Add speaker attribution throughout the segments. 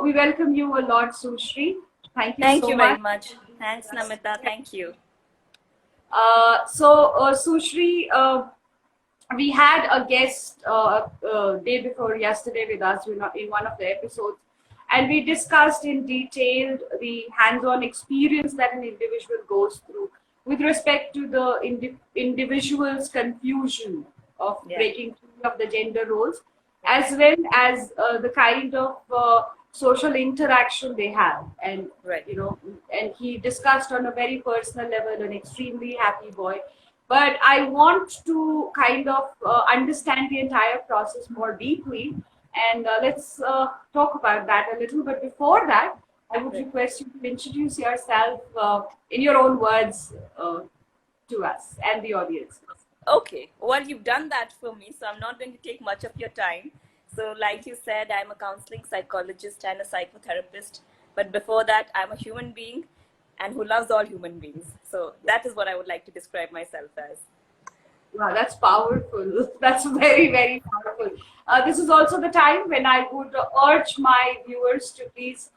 Speaker 1: we welcome you a lot, Sushri. Thank you
Speaker 2: Thank
Speaker 1: so
Speaker 2: you
Speaker 1: much.
Speaker 2: very much. Thanks, Namita. Thank you.
Speaker 1: Sushri, we had a guest day before yesterday with us in one of the episodes, and we discussed in detail the hands-on experience that an individual goes through with respect to the individual's confusion of breaking free of the gender roles, as well as the kind of social interaction they have. And and he discussed on a very personal level an extremely happy boy. But I want to kind of understand the entire process more deeply, and let's talk about that a little. But before that, I would request you to introduce yourself in your own words to us and the audience.
Speaker 2: Okay, well, you've done that for me, so I'm not going to take much of your time. So, like you said, I'm a counseling psychologist and a psychotherapist. But before that, I'm a human being and who loves all human beings. So, that is what I would like to describe myself as.
Speaker 1: Wow, that's powerful. That's very, very powerful. This is also the time when I would urge my viewers to please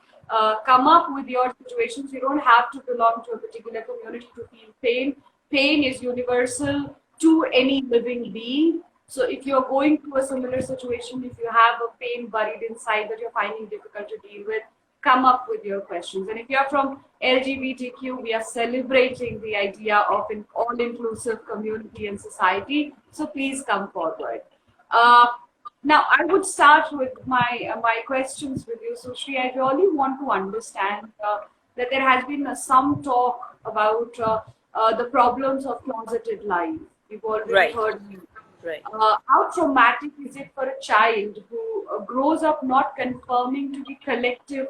Speaker 1: come up with your situations. You don't have to belong to a particular community to feel pain. Pain is universal to any living being. So if you're going through a similar situation, if you have a pain buried inside that you're finding difficult to deal with, come up with your questions. And if you're from LGBTQ, we are celebrating the idea of an all-inclusive community and society. So please come forward. Now, I would start with my questions with you, Sushri. I really want to understand that there has been some talk about the problems of closeted life. We've already heard.
Speaker 2: Right.
Speaker 1: How traumatic is it for a child who grows up not conforming to the collective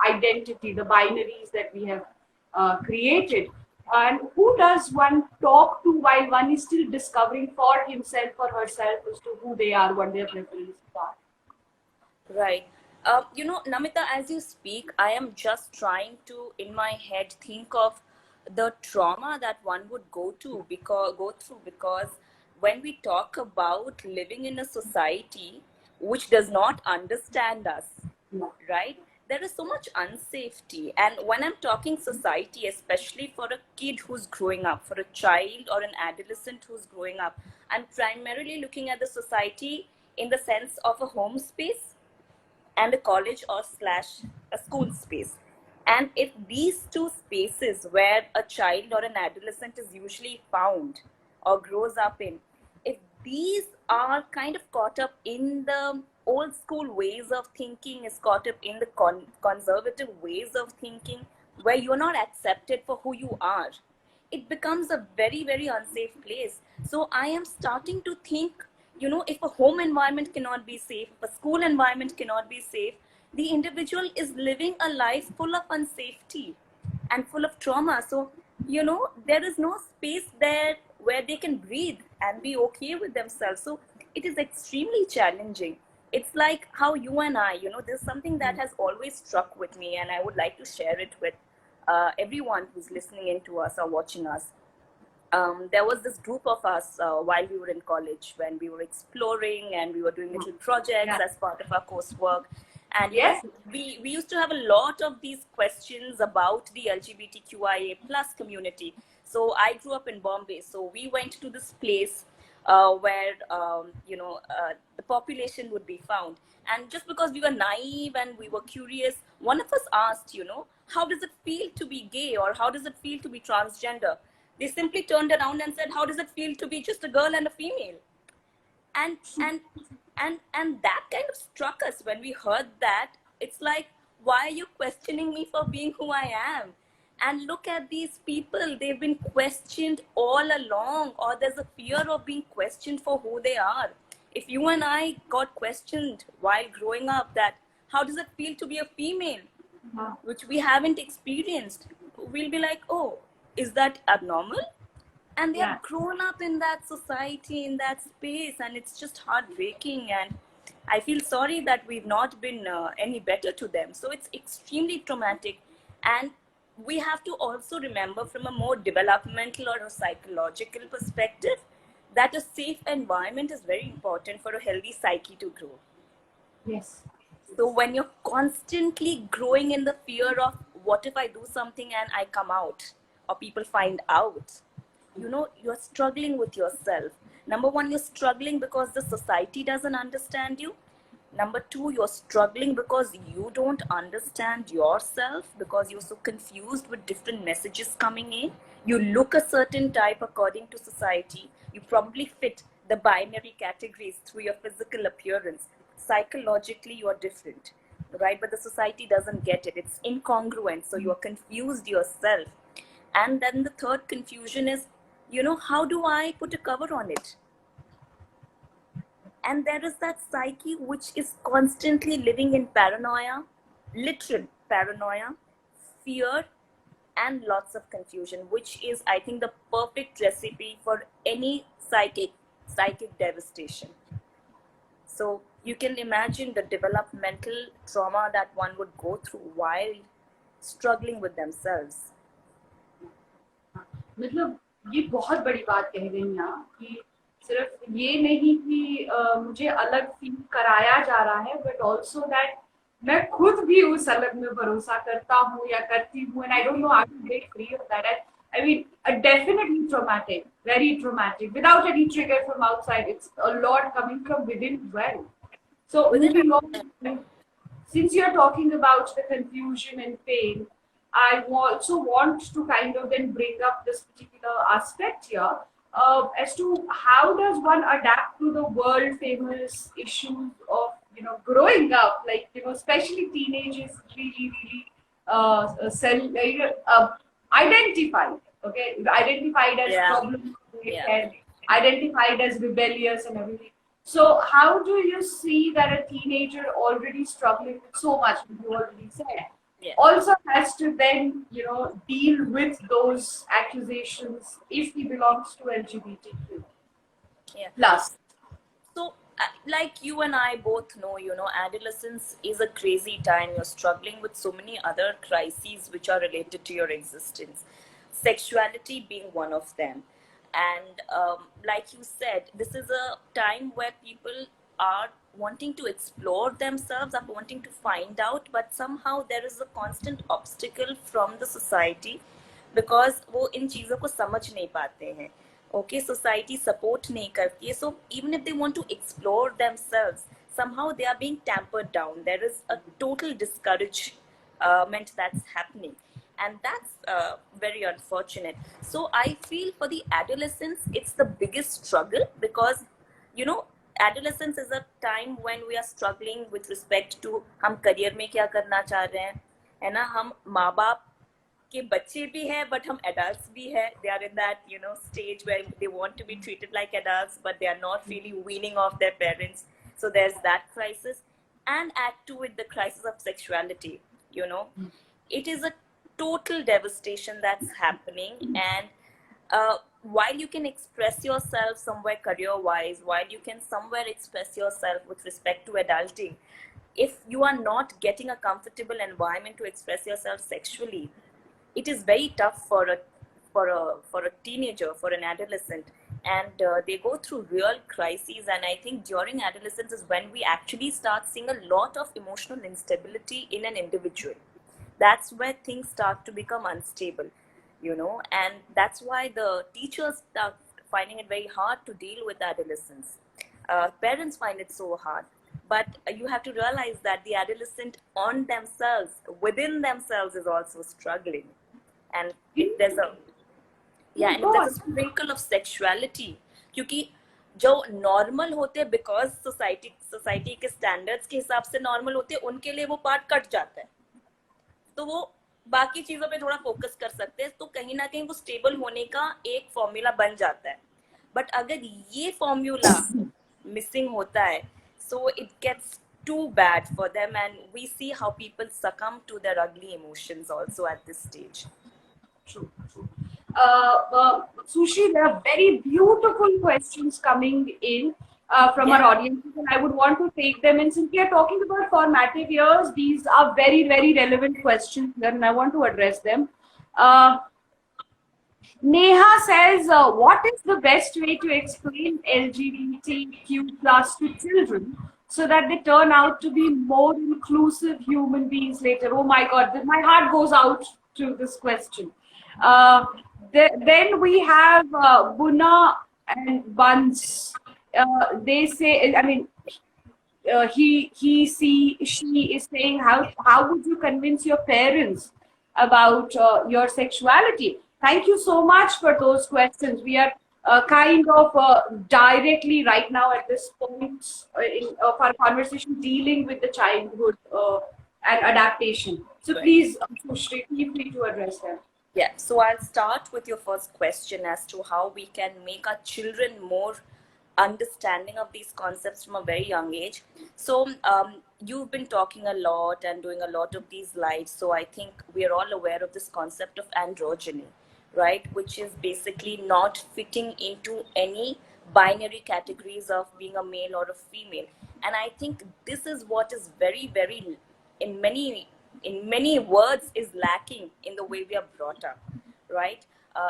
Speaker 1: identity, the binaries that we have created? And who does one talk to while one is still discovering for himself or herself as to who they are, what their preferences are?
Speaker 2: Right. Namita, as you speak, I am just trying to, in my head, think of the trauma that one would go through because when we talk about living in a society which does not understand us, right? There is so much unsafety. And when I'm talking society, especially for a kid who's growing up, for a child or an adolescent who's growing up, I'm primarily looking at the society in the sense of a home space and a college or slash a school space. And if these two spaces where a child or an adolescent is usually found or grows up in, if these are kind of caught up in the old school ways of thinking, is caught up in the conservative ways of thinking, where you're not accepted for who you are, it becomes a very, very unsafe place. So I am starting to think, if a home environment cannot be safe, if a school environment cannot be safe, the individual is living a life full of unsafety and full of trauma. So, there is no space there where they can breathe and be okay with themselves. So it is extremely challenging. It's like how you and I, there's something that has always struck with me, and I would like to share it with everyone who's listening in to us or watching us. There was this group of us while we were in college, when we were exploring and we were doing little projects as part of our coursework. And we used to have a lot of these questions about the LGBTQIA plus community. So I grew up in Bombay. So we went to this place where, the population would be found. And just because we were naive and we were curious, one of us asked, how does it feel to be gay, or how does it feel to be transgender? They simply turned around and said, how does it feel to be just a girl and a female? And that kind of struck us when we heard that. It's like, why are you questioning me for being who I am? And look at these people, they've been questioned all along, or there's a fear of being questioned for who they are. If you and I got questioned while growing up that, how does it feel to be a female, which we haven't experienced, we'll be like, oh, is that abnormal? And they have grown up in that society, in that space, and it's just heartbreaking. And I feel sorry that we've not been any better to them. So it's extremely traumatic. And we have to also remember, from a more developmental or a psychological perspective, that a safe environment is very important for a healthy psyche to grow.
Speaker 1: Yes.
Speaker 2: So when you're constantly growing in the fear of what if I do something and I come out or people find out, you're struggling with yourself. Number one, you're struggling because the society doesn't understand you. Number two, you're struggling because you don't understand yourself, because you're so confused with different messages coming in. You look a certain type according to society. You probably fit the binary categories through your physical appearance. Psychologically, you're different, right? But the society doesn't get it. It's incongruent. So you're confused yourself. And then the third confusion is, how do I put a cover on it? And there is that psyche which is constantly living in paranoia, literal paranoia, fear, and lots of confusion, which is, I think, the perfect recipe for any psychic devastation. So you can imagine the developmental trauma that one would go through while struggling with themselves.
Speaker 1: मतलब ये बहुत बड़ी बात कह गई यहाँ कि सिर्फ ये नहीं कि मुझे अलग फील कराया जा रहा है, बट ऑल्सो दैट मैं खुद भी उस अलग में भरोसा करता हूँ या करती हूँ, and I don't know how to get free of that. I mean, definitely traumatic, very traumatic. Without any trigger from outside, it's a lot coming from within as well. So, moving on, since you're talking about the confusion and pain, I also want to kind of then bring up this particular aspect here, as to how does one adapt to the world famous issues of growing up, like especially teenagers really really identified, okay, identified as problem, and identified as rebellious and everything. So how do you see that a teenager already struggling with so much, you already said, also has to then, deal with those accusations if he belongs to LGBTQ plus?
Speaker 2: So, like you and I both know, adolescence is a crazy time. You're struggling with so many other crises which are related to your existence. Sexuality being one of them. And like you said, this is a time where people are wanting to explore themselves, are wanting to find out, but somehow there is a constant obstacle from the society because वो इन चीज़ों को समझ नहीं पाते हैं. Okay, society support nahi karti hai. So even if they want to explore themselves, somehow they are being tampered down. There is a total discouragement that's happening, and that's very unfortunate. So I feel for the adolescents, it's the biggest struggle because adolescence is a time when we are struggling with respect to हम career में क्या करना चाह रहे हैं, है ना, हम माँ बाप के बच्चे भी हैं but हम adults भी हैं. They are in that stage where they want to be treated like adults but they are not really weaning off their parents. So there's that crisis, and add to it the crisis of sexuality. It is a total devastation that's happening, and while you can express yourself somewhere career wise, while you can somewhere express yourself with respect to adulting, if you are not getting a comfortable environment to express yourself sexually, it is very tough for a teenager, for an adolescent, and they go through real crises. And I think during adolescence is when we actually start seeing a lot of emotional instability in an individual. That's where things start to become unstable, and that's why the teachers start finding it very hard to deal with adolescents. Parents find it so hard, but you have to realize that the adolescent on themselves, within themselves, is also struggling, and if there's a sprinkle of sexuality, क्योंकि जो normal होते because society के standards के हिसाब से normal होते उनके लिए वो पार्ट कट जाता है, तो वो बाकी चीजों पे थोड़ा फोकस कर सकते हैं, तो कहीं ना कहीं वो स्टेबल होने का एक फॉर्मूला बन जाता है. बट अगर ये फॉर्मूला मिसिंग होता है, so it gets too bad for them, and we see how people succumb to their ugly emotions also at this stage.
Speaker 1: True. Sushi, there are very beautiful questions coming in from our audience, and I would want to take them. And since we are talking about formative years, these are very, very relevant questions here, and I want to address them. Neha says, what is the best way to explain LGBTQ plus to children so that they turn out to be more inclusive human beings later? Oh my God, my heart goes out to this question. Uh, then we have Buna and Buns. They say, I mean, she is saying, how would you convince your parents about your sexuality? Thank you so much for those questions. We are kind of directly right now at this point of our conversation dealing with the childhood and adaptation. So
Speaker 2: Right.
Speaker 1: please, Sushri, feel free to address them.
Speaker 2: Yeah, so I'll start with your first question as to how we can make our children more understanding of these concepts from a very young age. So, you've been talking a lot and doing a lot of these lives. So, I think we are all aware of this concept of androgyny, right? Which is basically not fitting into any binary categories of being a male or a female. And I think this is what is very, very, in many words, is lacking in the way we are brought up, right?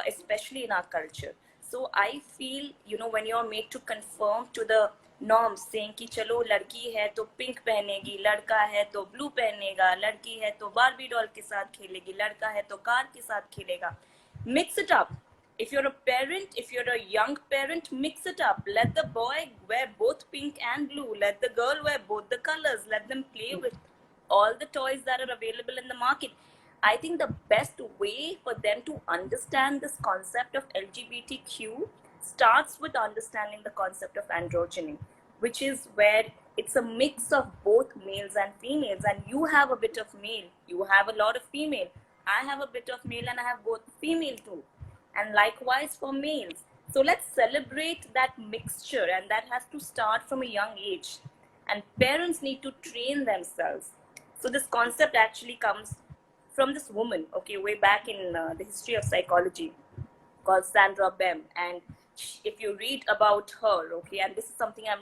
Speaker 2: Especially in our culture. So I feel, when you're made to conform to the norms, saying कि चलो लड़की है तो pink पहनेगी, लड़का है तो blue पहनेगा, लड़की है तो बार्बी डॉल के साथ खेलेगी, लड़का है तो कार के साथ खेलेगा. Mix it up. If you're a parent, if you're a young parent, mix it up. Let the boy wear both pink and blue. Let the girl wear both the colors. Let them play with all the toys that are available in the market. I think the best way for them to understand this concept of LGBTQ starts with understanding the concept of androgyny, which is where it's a mix of both males and females. And you have a bit of male, you have a lot of female. I have a bit of male and I have both female too. And likewise for males. So let's celebrate that mixture, and that has to start from a young age. And parents need to train themselves. So this concept actually comes from this woman, okay, way back in the history of psychology, called Sandra Bem. And if you read about her, okay, and this is something I'm,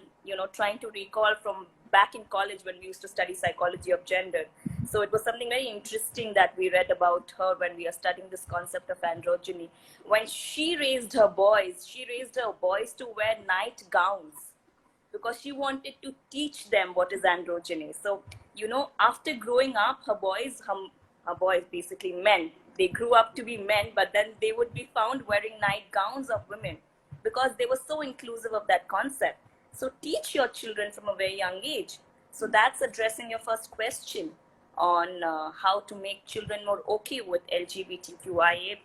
Speaker 2: trying to recall from back in college when we used to study psychology of gender. So it was something very interesting that we read about her when we are studying this concept of androgyny. When she raised her boys to wear night gowns because she wanted to teach them what is androgyny. So, after growing up, her boys, basically men, they grew up to be men, but then they would be found wearing night gowns of women because they were so inclusive of that concept. So teach your children from a very young age. So that's addressing your first question on how to make children more okay with LGBTQIA+.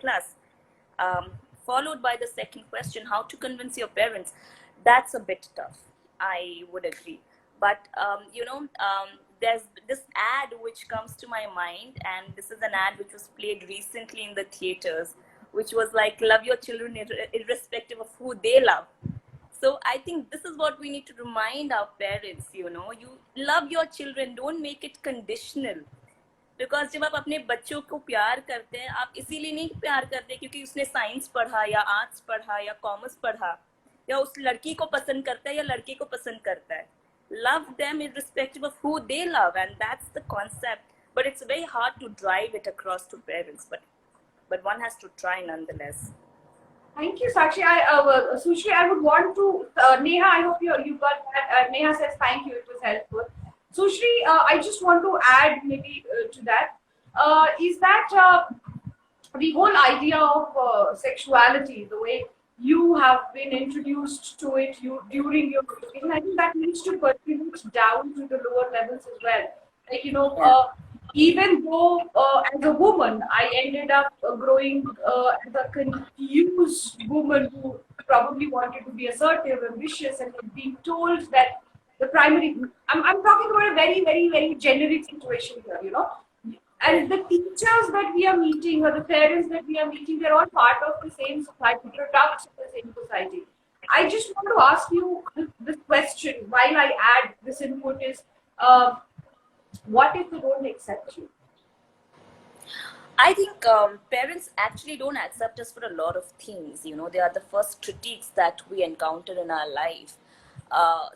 Speaker 2: Followed by the second question, how to convince your parents. That's a bit tough, I would agree. But, there's this ad which comes to my mind, and this is an ad which was played recently in the theaters, which was like, love your children irrespective of who they love. So I think this is what we need to remind our parents, you love your children, don't make it conditional. Because जब आप अपने बच्चों को प्यार करते हैं, आप इसीलिए नहीं प्यार करते क्योंकि उसने साइंस पढ़ा या आर्ट्स पढ़ा या कॉमर्स पढ़ा, या उस लड़की को पसंद करता है या लड़के को पसंद करता है. Love them irrespective of who they love, and that's the concept. But it's very hard to drive it across to parents, but one has to try nonetheless.
Speaker 1: Thank you, Sakshi. Sushri, I would want to, Neha, I hope you got that. Neha says thank you, it was helpful. Sushri, I just want to add maybe to that, is that the whole idea of sexuality, the way you have been introduced to it during your education, I think that needs to percolate down to the lower levels as well. Like, even though as a woman, I ended up growing as a confused woman who probably wanted to be assertive, ambitious, and being told that the primary, I'm talking about a very, very, very generic situation here, and the teachers that we are meeting or the parents that we are meeting, they're all part of the same society, products of the same society. I just want to ask you this question while I add this input is, what if they don't accept you?
Speaker 2: I think parents actually don't accept us for a lot of things. They are the first critiques that we encounter in our life.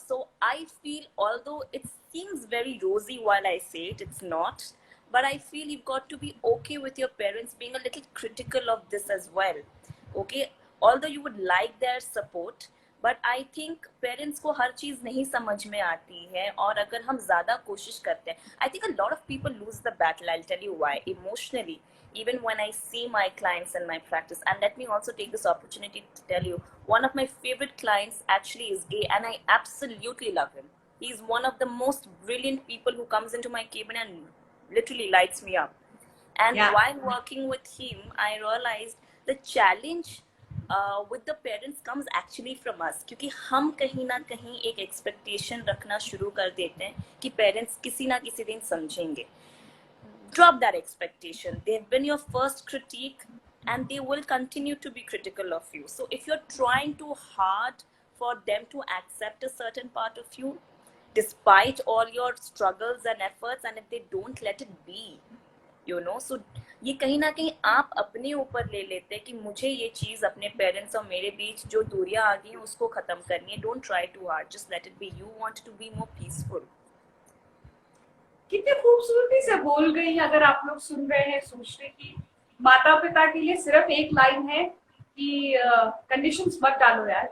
Speaker 2: So I feel, although it seems very rosy while I say it, it's not. But I feel you've got to be okay with your parents being a little critical of this as well. Okay? Although you would like their support, but I think parents को हर चीज नहीं समझ में आती है, और अगर हम ज्यादा कोशिश करते हैं, I think a lot of people lose the battle. I tell you why. Emotionally, even when I see my clients in my practice, and let me also take this opportunity to tell you, one of my favorite clients actually is gay, and I absolutely love him. He's one of the most brilliant people who comes into my cabin and literally lights me up. And
Speaker 1: Yeah.
Speaker 2: while working with him, I realized the challenge with the parents comes actually from us, क्योंकि हम कहीं ना कहीं एक expectation रखना शुरू कर देते हैं कि parents किसी ना किसी दिन समझेंगे. Drop that expectation. They've been your first critique, and they will continue to be critical of you. So if you're trying too hard for them to accept a certain part of you, despite all your struggles and efforts, and if they don't, let it be, you know. So ये कहीं ना कहीं आप अपने ऊपर ले लेते हैं कि मुझे ये चीज अपने पेरेंट्स और मेरे बीच जो दूरियां आ गई हैं उसको खत्म करनी है. Don't try too hard, just let it be. You want to be more peaceful.
Speaker 1: कितने खूबसूरती से बोल गई. अगर आप लोग सुन रहे हैं सुश्री की, माता पिता के लिए सिर्फ एक लाइन है कि कंडीशंस मत डालो यार,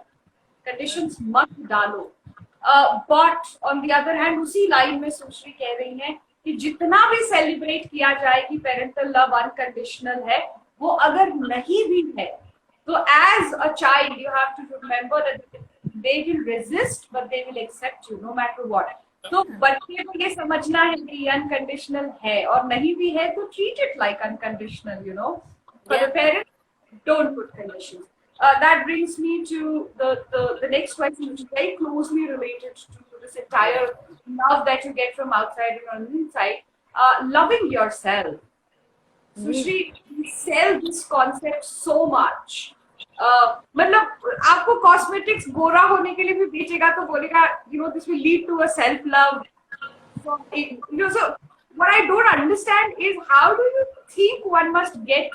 Speaker 1: कंडीशंस मत डालो. But on the other hand उसी लाइन में सुश्री कह रही है कि जितना भी सेलिब्रेट किया जाए कि पेरेंटल लव अनकंडीशनल है, वो अगर नहीं भी है तो as a child you have to remember that they will resist but they will accept you no matter what. तो बच्चे को ये समझना है कि अनकंडीशनल है, और नहीं भी है तो treat it like unconditional, you know. For the parents, don't put conditions. That brings me to the next question, which is very closely related to this entire love that you get from outside and on the inside. Loving yourself. Sushri, we sell this concept so much. मतलब आपको cosmetics गोरा होने के लिए भी बेचेगा तो बोलेगा you know this will lead to a self love. You know, so what I don't understand is how do you think one must get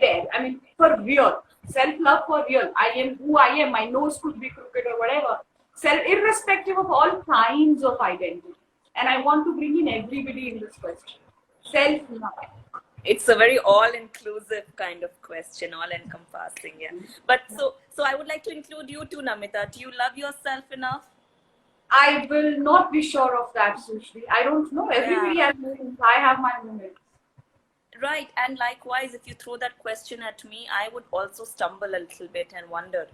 Speaker 1: there? I mean, for real, self love for real. I am who I am. My nose could be crooked or whatever. Self, irrespective of all kinds of identity. And I want to bring in everybody in this question. Self love.
Speaker 2: It's a very all-inclusive kind of question, all-encompassing, yeah. But so I would like to include you too, Namita. Do you love yourself enough?
Speaker 1: I will not be sure of that, Sushri. I don't know. Everybody has moments. I have my moments.
Speaker 2: Right, and likewise, if you throw that question at me, I would also stumble a little bit and wonder.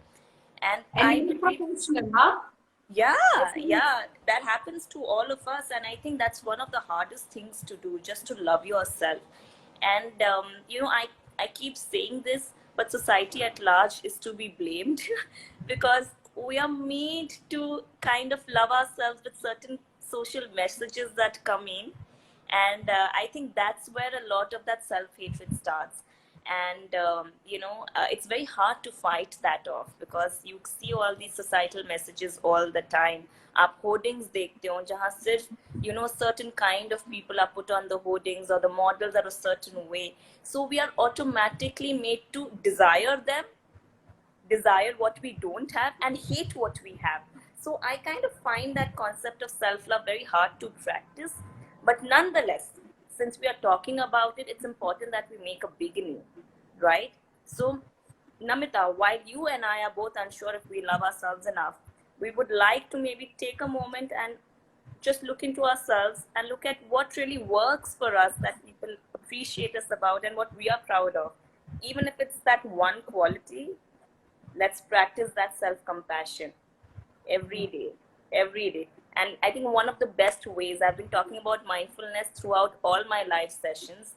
Speaker 2: And
Speaker 1: it's professional, huh?
Speaker 2: Yeah, that happens to all of us, and I think that's one of the hardest things to do, just to love yourself. And you know, I keep saying this, but society at large is to be blamed because we are made to kind of love ourselves with certain social messages that come in, and I think that's where a lot of that self-hatred starts. And you know, it's very hard to fight that off because you see all these societal messages all the time. आप hoardings देखते हो जहाँ सिर्फ you know certain kind of people are put on the hoardings, or the models are a certain way, so we are automatically made to desire them, desire what we don't have, and hate what we have. So I kind of find that concept of self-love very hard to practice, but nonetheless, since we are talking about it, it's important that we make a beginning, right? So Namita, while you and I are both unsure if we love ourselves enough, we would like to maybe take a moment and just look into ourselves and look at what really works for us, that people appreciate us about, and what we are proud of. Even if it's that one quality, let's practice that self-compassion every day. And I think one of the best ways, I've been talking about mindfulness throughout all my live sessions.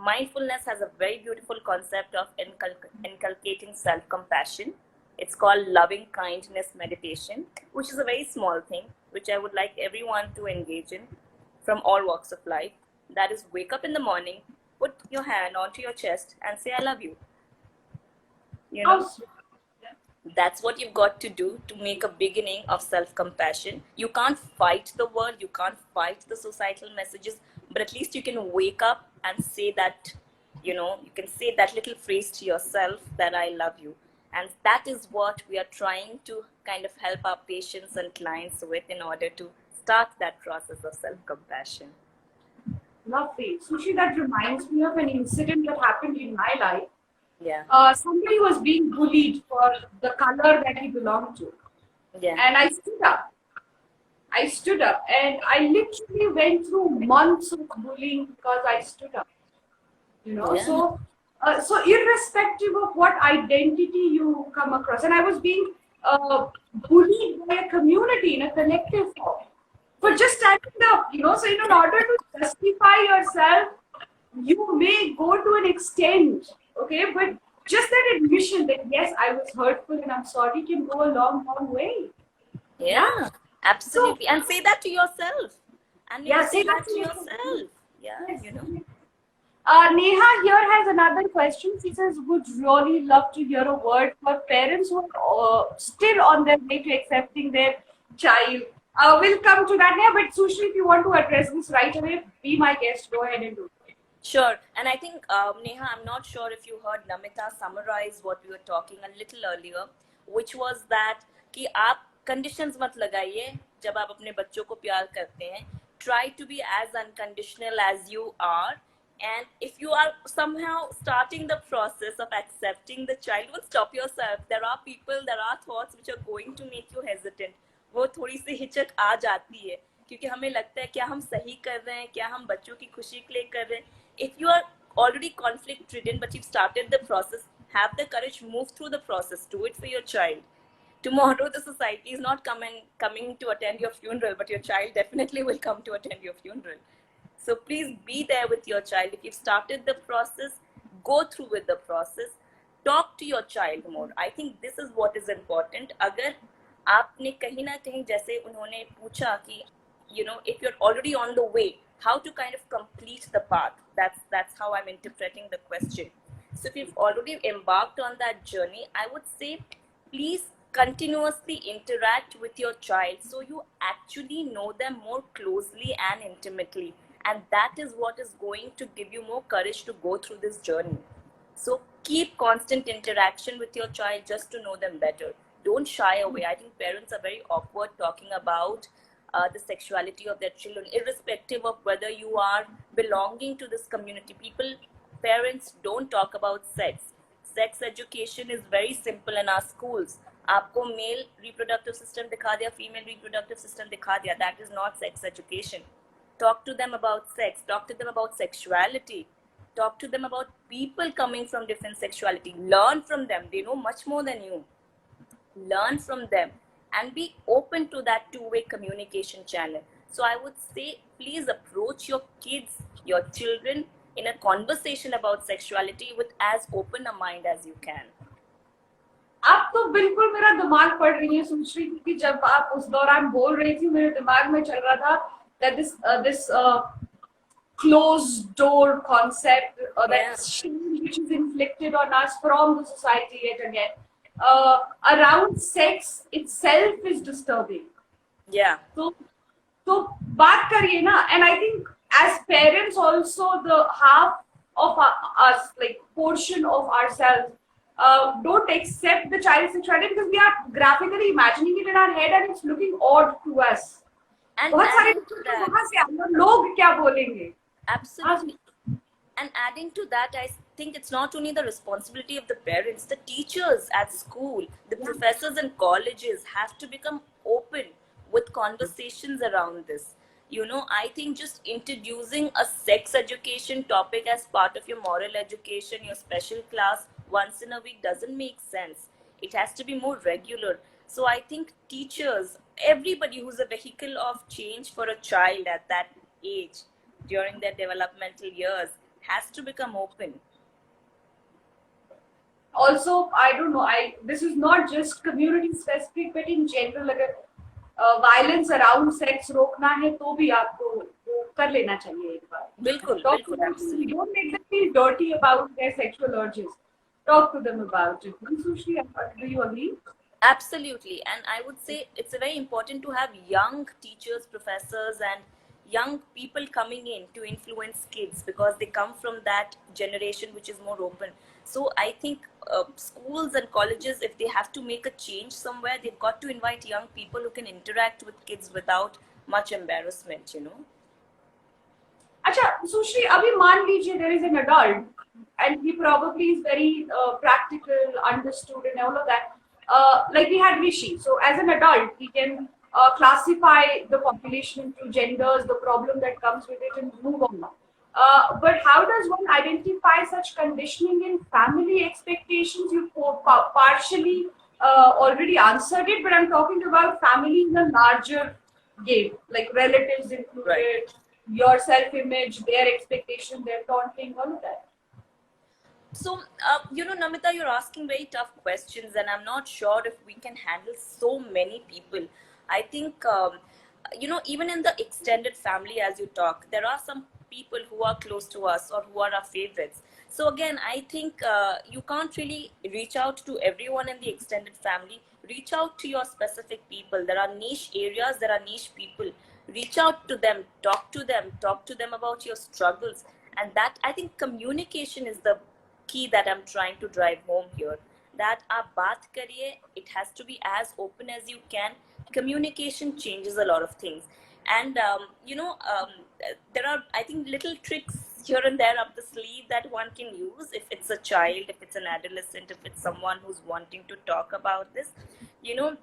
Speaker 2: Mindfulness has a very beautiful concept of inculcating self-compassion. It's called loving kindness meditation, which is a very small thing, which I would like everyone to engage in from all walks of life. That is, wake up in the morning, put your hand onto your chest and say, I love you. You know, that's what you've got to do to make a beginning of self-compassion. You can't fight the world, you can't fight the societal messages, but at least you can wake up and say that, you know, you can say that little phrase to yourself that I love you. And that is what we are trying to kind of help our patients and clients with in order to start that process of self-compassion.
Speaker 1: Lovely. Sushi, that reminds me of an incident that happened in my life.
Speaker 2: Yeah.
Speaker 1: Somebody was being bullied for the color that he belonged to.
Speaker 2: Yeah.
Speaker 1: And I stood up. I stood up and I literally went through months of bullying because I stood up.
Speaker 2: Yeah.
Speaker 1: So irrespective of what identity you come across, and I was being bullied by a community in a collective form for
Speaker 2: Yeah.
Speaker 1: just standing up. So in order to justify yourself, you may go to an extent, okay, but just that admission that yes, I was hurtful and I'm sorry can go a long, long way. Yeah.
Speaker 2: Yeah.
Speaker 1: So
Speaker 2: Absolutely. And say that to yourself. And
Speaker 1: yeah, say
Speaker 2: say
Speaker 1: that
Speaker 2: that
Speaker 1: to
Speaker 2: to
Speaker 1: yourself.
Speaker 2: yourself. Yeah,
Speaker 1: Yes.
Speaker 2: you know.
Speaker 1: Neha here has another question. She says, would really love to hear a word for parents who are still on their way to accepting their child. We'll come to that, Neha. But Sushri, if you want to address this right away, be my guest. Go ahead and do it.
Speaker 2: Sure. And I think, Neha, I'm not sure if you heard Namita summarize what we were talking a little earlier, which was that कि आप conditions मत लगाइए जब आप अपने बच्चों को प्यार करते हैं. Try to be as unconditional as you are. And if you are somehow starting the process of accepting the child, don't stop yourself. There are people, there are thoughts which are going to make you hesitant. वो थोड़ी सी हिचक आ जाती है क्योंकि हमें लगता है क्या हम सही कर रहे हैं, क्या हम बच्चों की खुशी के लिए कर रहे हैं. If you are already conflict ridden but you've started the process, have the courage, move through the process, do it for your child. Tomorrow the society is not coming to attend your funeral, but your child definitely will come to attend your funeral. So please be there with your child. If you've started the process, go through with the process. Talk to your child more. I think this is what is important. अगर आपने कहीं ना कहीं जैसे उन्होंने पूछा कि if you're already on the way, how to kind of complete the path. That's how I'm interpreting the question. So if you've already embarked on that journey, I would say please continuously interact with your child so you actually know them more closely and intimately, and that is what is going to give you more courage to go through this journey. So keep constant interaction with your child just to know them better. Don't shy away. I think parents are very awkward talking about the sexuality of their children, irrespective of whether you are belonging to this community. Parents don't talk about sex. Sex education is very simple in our schools. आपको male reproductive system दिखा दिया, female reproductive system दिखा दिया. That is not sex education. Talk to them about sex. Talk to them about sexuality. Talk to them about people coming from different sexuality. Learn from them. They know much more than you. Learn from them and be open to that two-way communication channel. So I would say, please approach your kids, your children in a conversation about sexuality with as open a mind as you can.
Speaker 1: आप तो बिल्कुल मेरा दिमाग पढ़ रही है सुश्री, क्योंकि जब आप उस दौरान बोल रही थी मेरे दिमाग में चल रहा था that this closed door concept, that shame which is inflicted on us from the society yet again, around sex itself is disturbing.
Speaker 2: Yeah.
Speaker 1: So बात करिए ना. And I think as parents also, the half of us, like portion of ourselves, don't accept the child's sexuality because we are graphically imagining it in our head and it's looking odd to us.
Speaker 2: And
Speaker 1: बहुत सारे कहाँ से आएंगे, लोग क्या बोलेंगे?
Speaker 2: Absolutely. And adding to that, I think it's not only the responsibility of the parents, the teachers at school, the professors in colleges have to become open with conversations around this. I think just introducing a sex education topic as part of your moral education, your special class once in a week doesn't make sense. It has to be more regular. So I think teachers, everybody who's a vehicle of change for a child at that age during their developmental years has to become open.
Speaker 1: Also, I don't know, this is not just community specific, but in general, अगर violence around sex रोकना है तो भी आपको वो कर लेना चाहिए एक बार.
Speaker 2: बिल्कुल. Absolutely.
Speaker 1: Don't make them feel dirty about their sexual urges. Talk to them about it. Sushri, do you agree?
Speaker 2: Absolutely. And I would say it's very important to have young teachers, professors, and young people coming in to influence kids because they come from that generation which is more open. So I think schools and colleges, if they have to make a change somewhere, they've got to invite young people who can interact with kids without much embarrassment.
Speaker 1: अच्छा सुश्री, अभी मान लीजिए there is an adult and he probably is very practical, understood, and all of that. Like we had Rishi. So as an adult, he can classify the population into genders, the problem that comes with it, and move on. But how does one identify such conditioning in family expectations? You partially already answered it, but I'm talking about family in a larger game, like relatives included,
Speaker 2: Right.
Speaker 1: your self-image, their expectation, their taunting, all of that.
Speaker 2: So, Namita, you're asking very tough questions, and I'm not sure if we can handle so many people. I think, even in the extended family, as you talk, there are some people who are close to us or who are our favorites. So, again, I think you can't really reach out to everyone in the extended family. Reach out to your specific people. There are niche areas, there are niche people. Reach out to them, talk to them about your struggles. And that, I think, communication is the key that I'm trying to drive home here. That आप बात करिए, it has to be as open as you can. Communication changes a lot of things, and there are, I think, little tricks here and there up the sleeve that one can use if it's a child, if it's an adolescent, if it's someone who's wanting to talk about this. You know,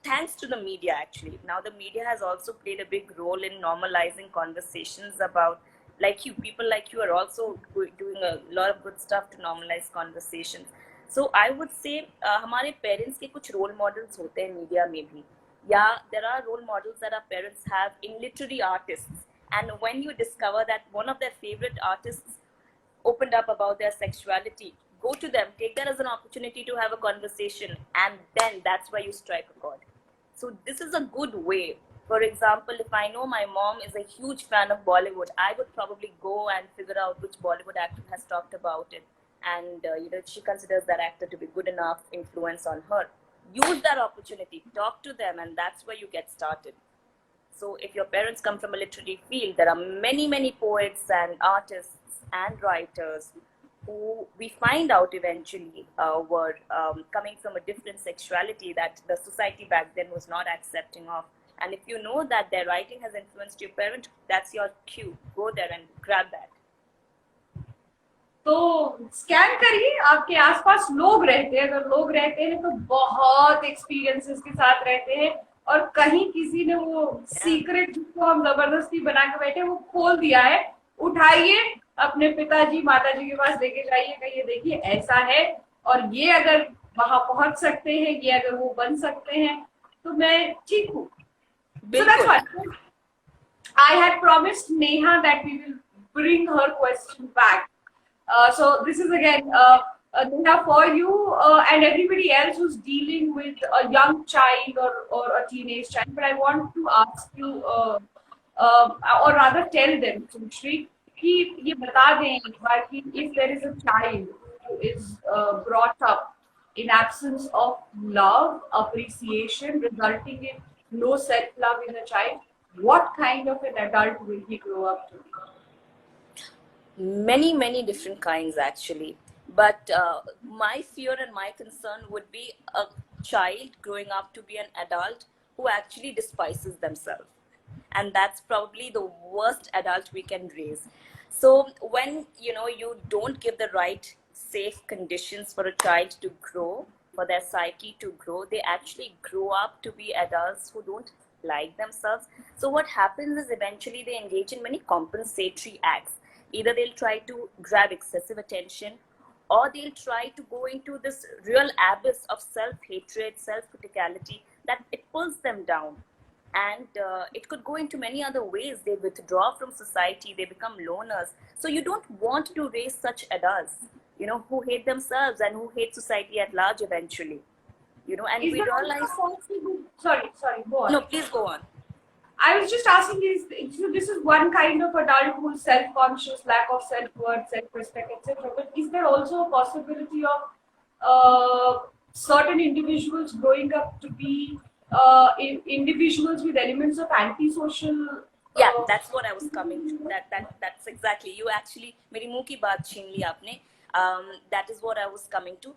Speaker 2: thanks to the media, actually. Now the media has also played a big role in normalizing conversations about, like you, people like you are also doing a lot of good stuff to normalize conversations. So I would say हमारे parents के कुछ role models होते हैं media में भी. Yeah, there are role models that our parents have in literary artists, and when you discover that one of their favorite artists opened up about their sexuality, go to them, take that as an opportunity to have a conversation, and then that's where you strike a chord. So this is a good way. For example, if I know my mom is a huge fan of Bollywood, I would probably go and figure out which Bollywood actor has talked about it, and she considers that actor to be good enough influence on her. Use that opportunity, talk to them, and that's where you get started. So if your parents come from a literary field, there are many, many poets and artists and writers who we find out eventually were coming from a different sexuality that the society back then was not accepting of. And if you know that their writing has influenced your parent, that's your cue. Go there and grab that.
Speaker 1: तो scan करिए, आपके आसपास लोग रहते हैं, अगर लोग रहते हैं तो बहुत एक्सपीरियंसेस के साथ रहते हैं, और कहीं किसी ने वो सीक्रेट जिसको हम जबरदस्ती बना के बैठे वो खोल दिया है, उठाइए, अपने पिताजी माताजी के पास लेके जाइए, कहिए देखिए ऐसा है, और ये अगर वहां पहुंच सकते हैं, ये अगर वो बन सकते हैं, तो मैं ठीक हूँ. So that's why I had promised Neha that we will bring her question back. So this is again Neha for you and everybody else who's dealing with a young child or a teenage child. But I want to ask you, or rather tell them, Sumshri, कि ये बता दें एक बार कि if there is a child who is brought up in absence of love, appreciation, resulting in no self-love in a child, what kind of an adult will he grow up to be?
Speaker 2: Many different kinds, actually. But my fear and my concern would be a child growing up to be an adult who actually despises themselves, and that's probably the worst adult we can raise. So when you don't give the right safe conditions for a child to grow, for their psyche to grow, they actually grow up to be adults who don't like themselves. So what happens is eventually they engage in many compensatory acts. Either they'll try to grab excessive attention, or they'll try to go into this real abyss of self-hatred, self-criticality, that it pulls them down. And it could go into many other ways. They withdraw from society, they become loners. So you don't want to raise such adults, who hate themselves and who hate society at large eventually. And
Speaker 1: Is
Speaker 2: we
Speaker 1: there
Speaker 2: realize...
Speaker 1: Sorry, go on.
Speaker 2: No, please go on.
Speaker 1: I was just asking, this is one kind of adult who is self-conscious, lack of self-worth, self-respect, etc. But is there also a possibility of certain individuals growing up to be individuals with elements of antisocial?
Speaker 2: Yeah, that's what I was coming to. That's exactly. You actually मेरी मुंह की बात छीन ली आपने. That is what I was coming to.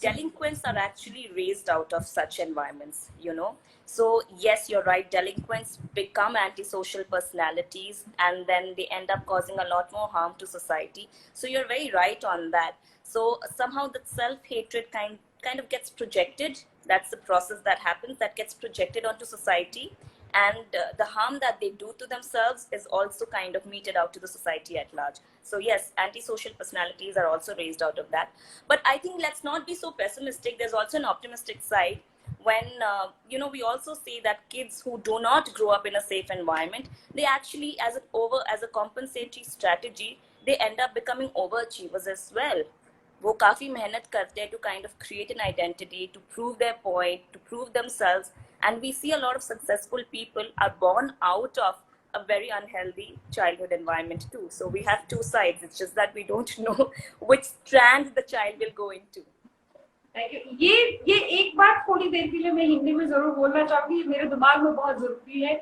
Speaker 2: Delinquents are actually raised out of such environments, you know. So yes, you're right. Delinquents become antisocial personalities, and then they end up causing a lot more harm to society. So you're very right on that. So somehow that self-hatred kind of gets projected. That's the process that happens. That gets projected onto society, and the harm that they do to themselves is also kind of meted out to the society at large. So yes, antisocial personalities are also raised out of that. But I think let's not be so pessimistic. There's also an optimistic side when you know, we also see that kids who do not grow up in a safe environment, they actually, as a compensatory strategy, they end up becoming overachievers as well. वो काफी मेहनत करते हैं to kind of create an identity, to prove their point, to prove themselves. And we see a lot of successful people are born out of a very unhealthy childhood environment too. So we have two sides. It's just that we don't know which strand the child will go into.
Speaker 1: ये एक बात थोड़ी देर के लिए मैं हिंदी में जरूर बोलना चाहूंगी, मेरे दिमाग में बहुत जरूरी है.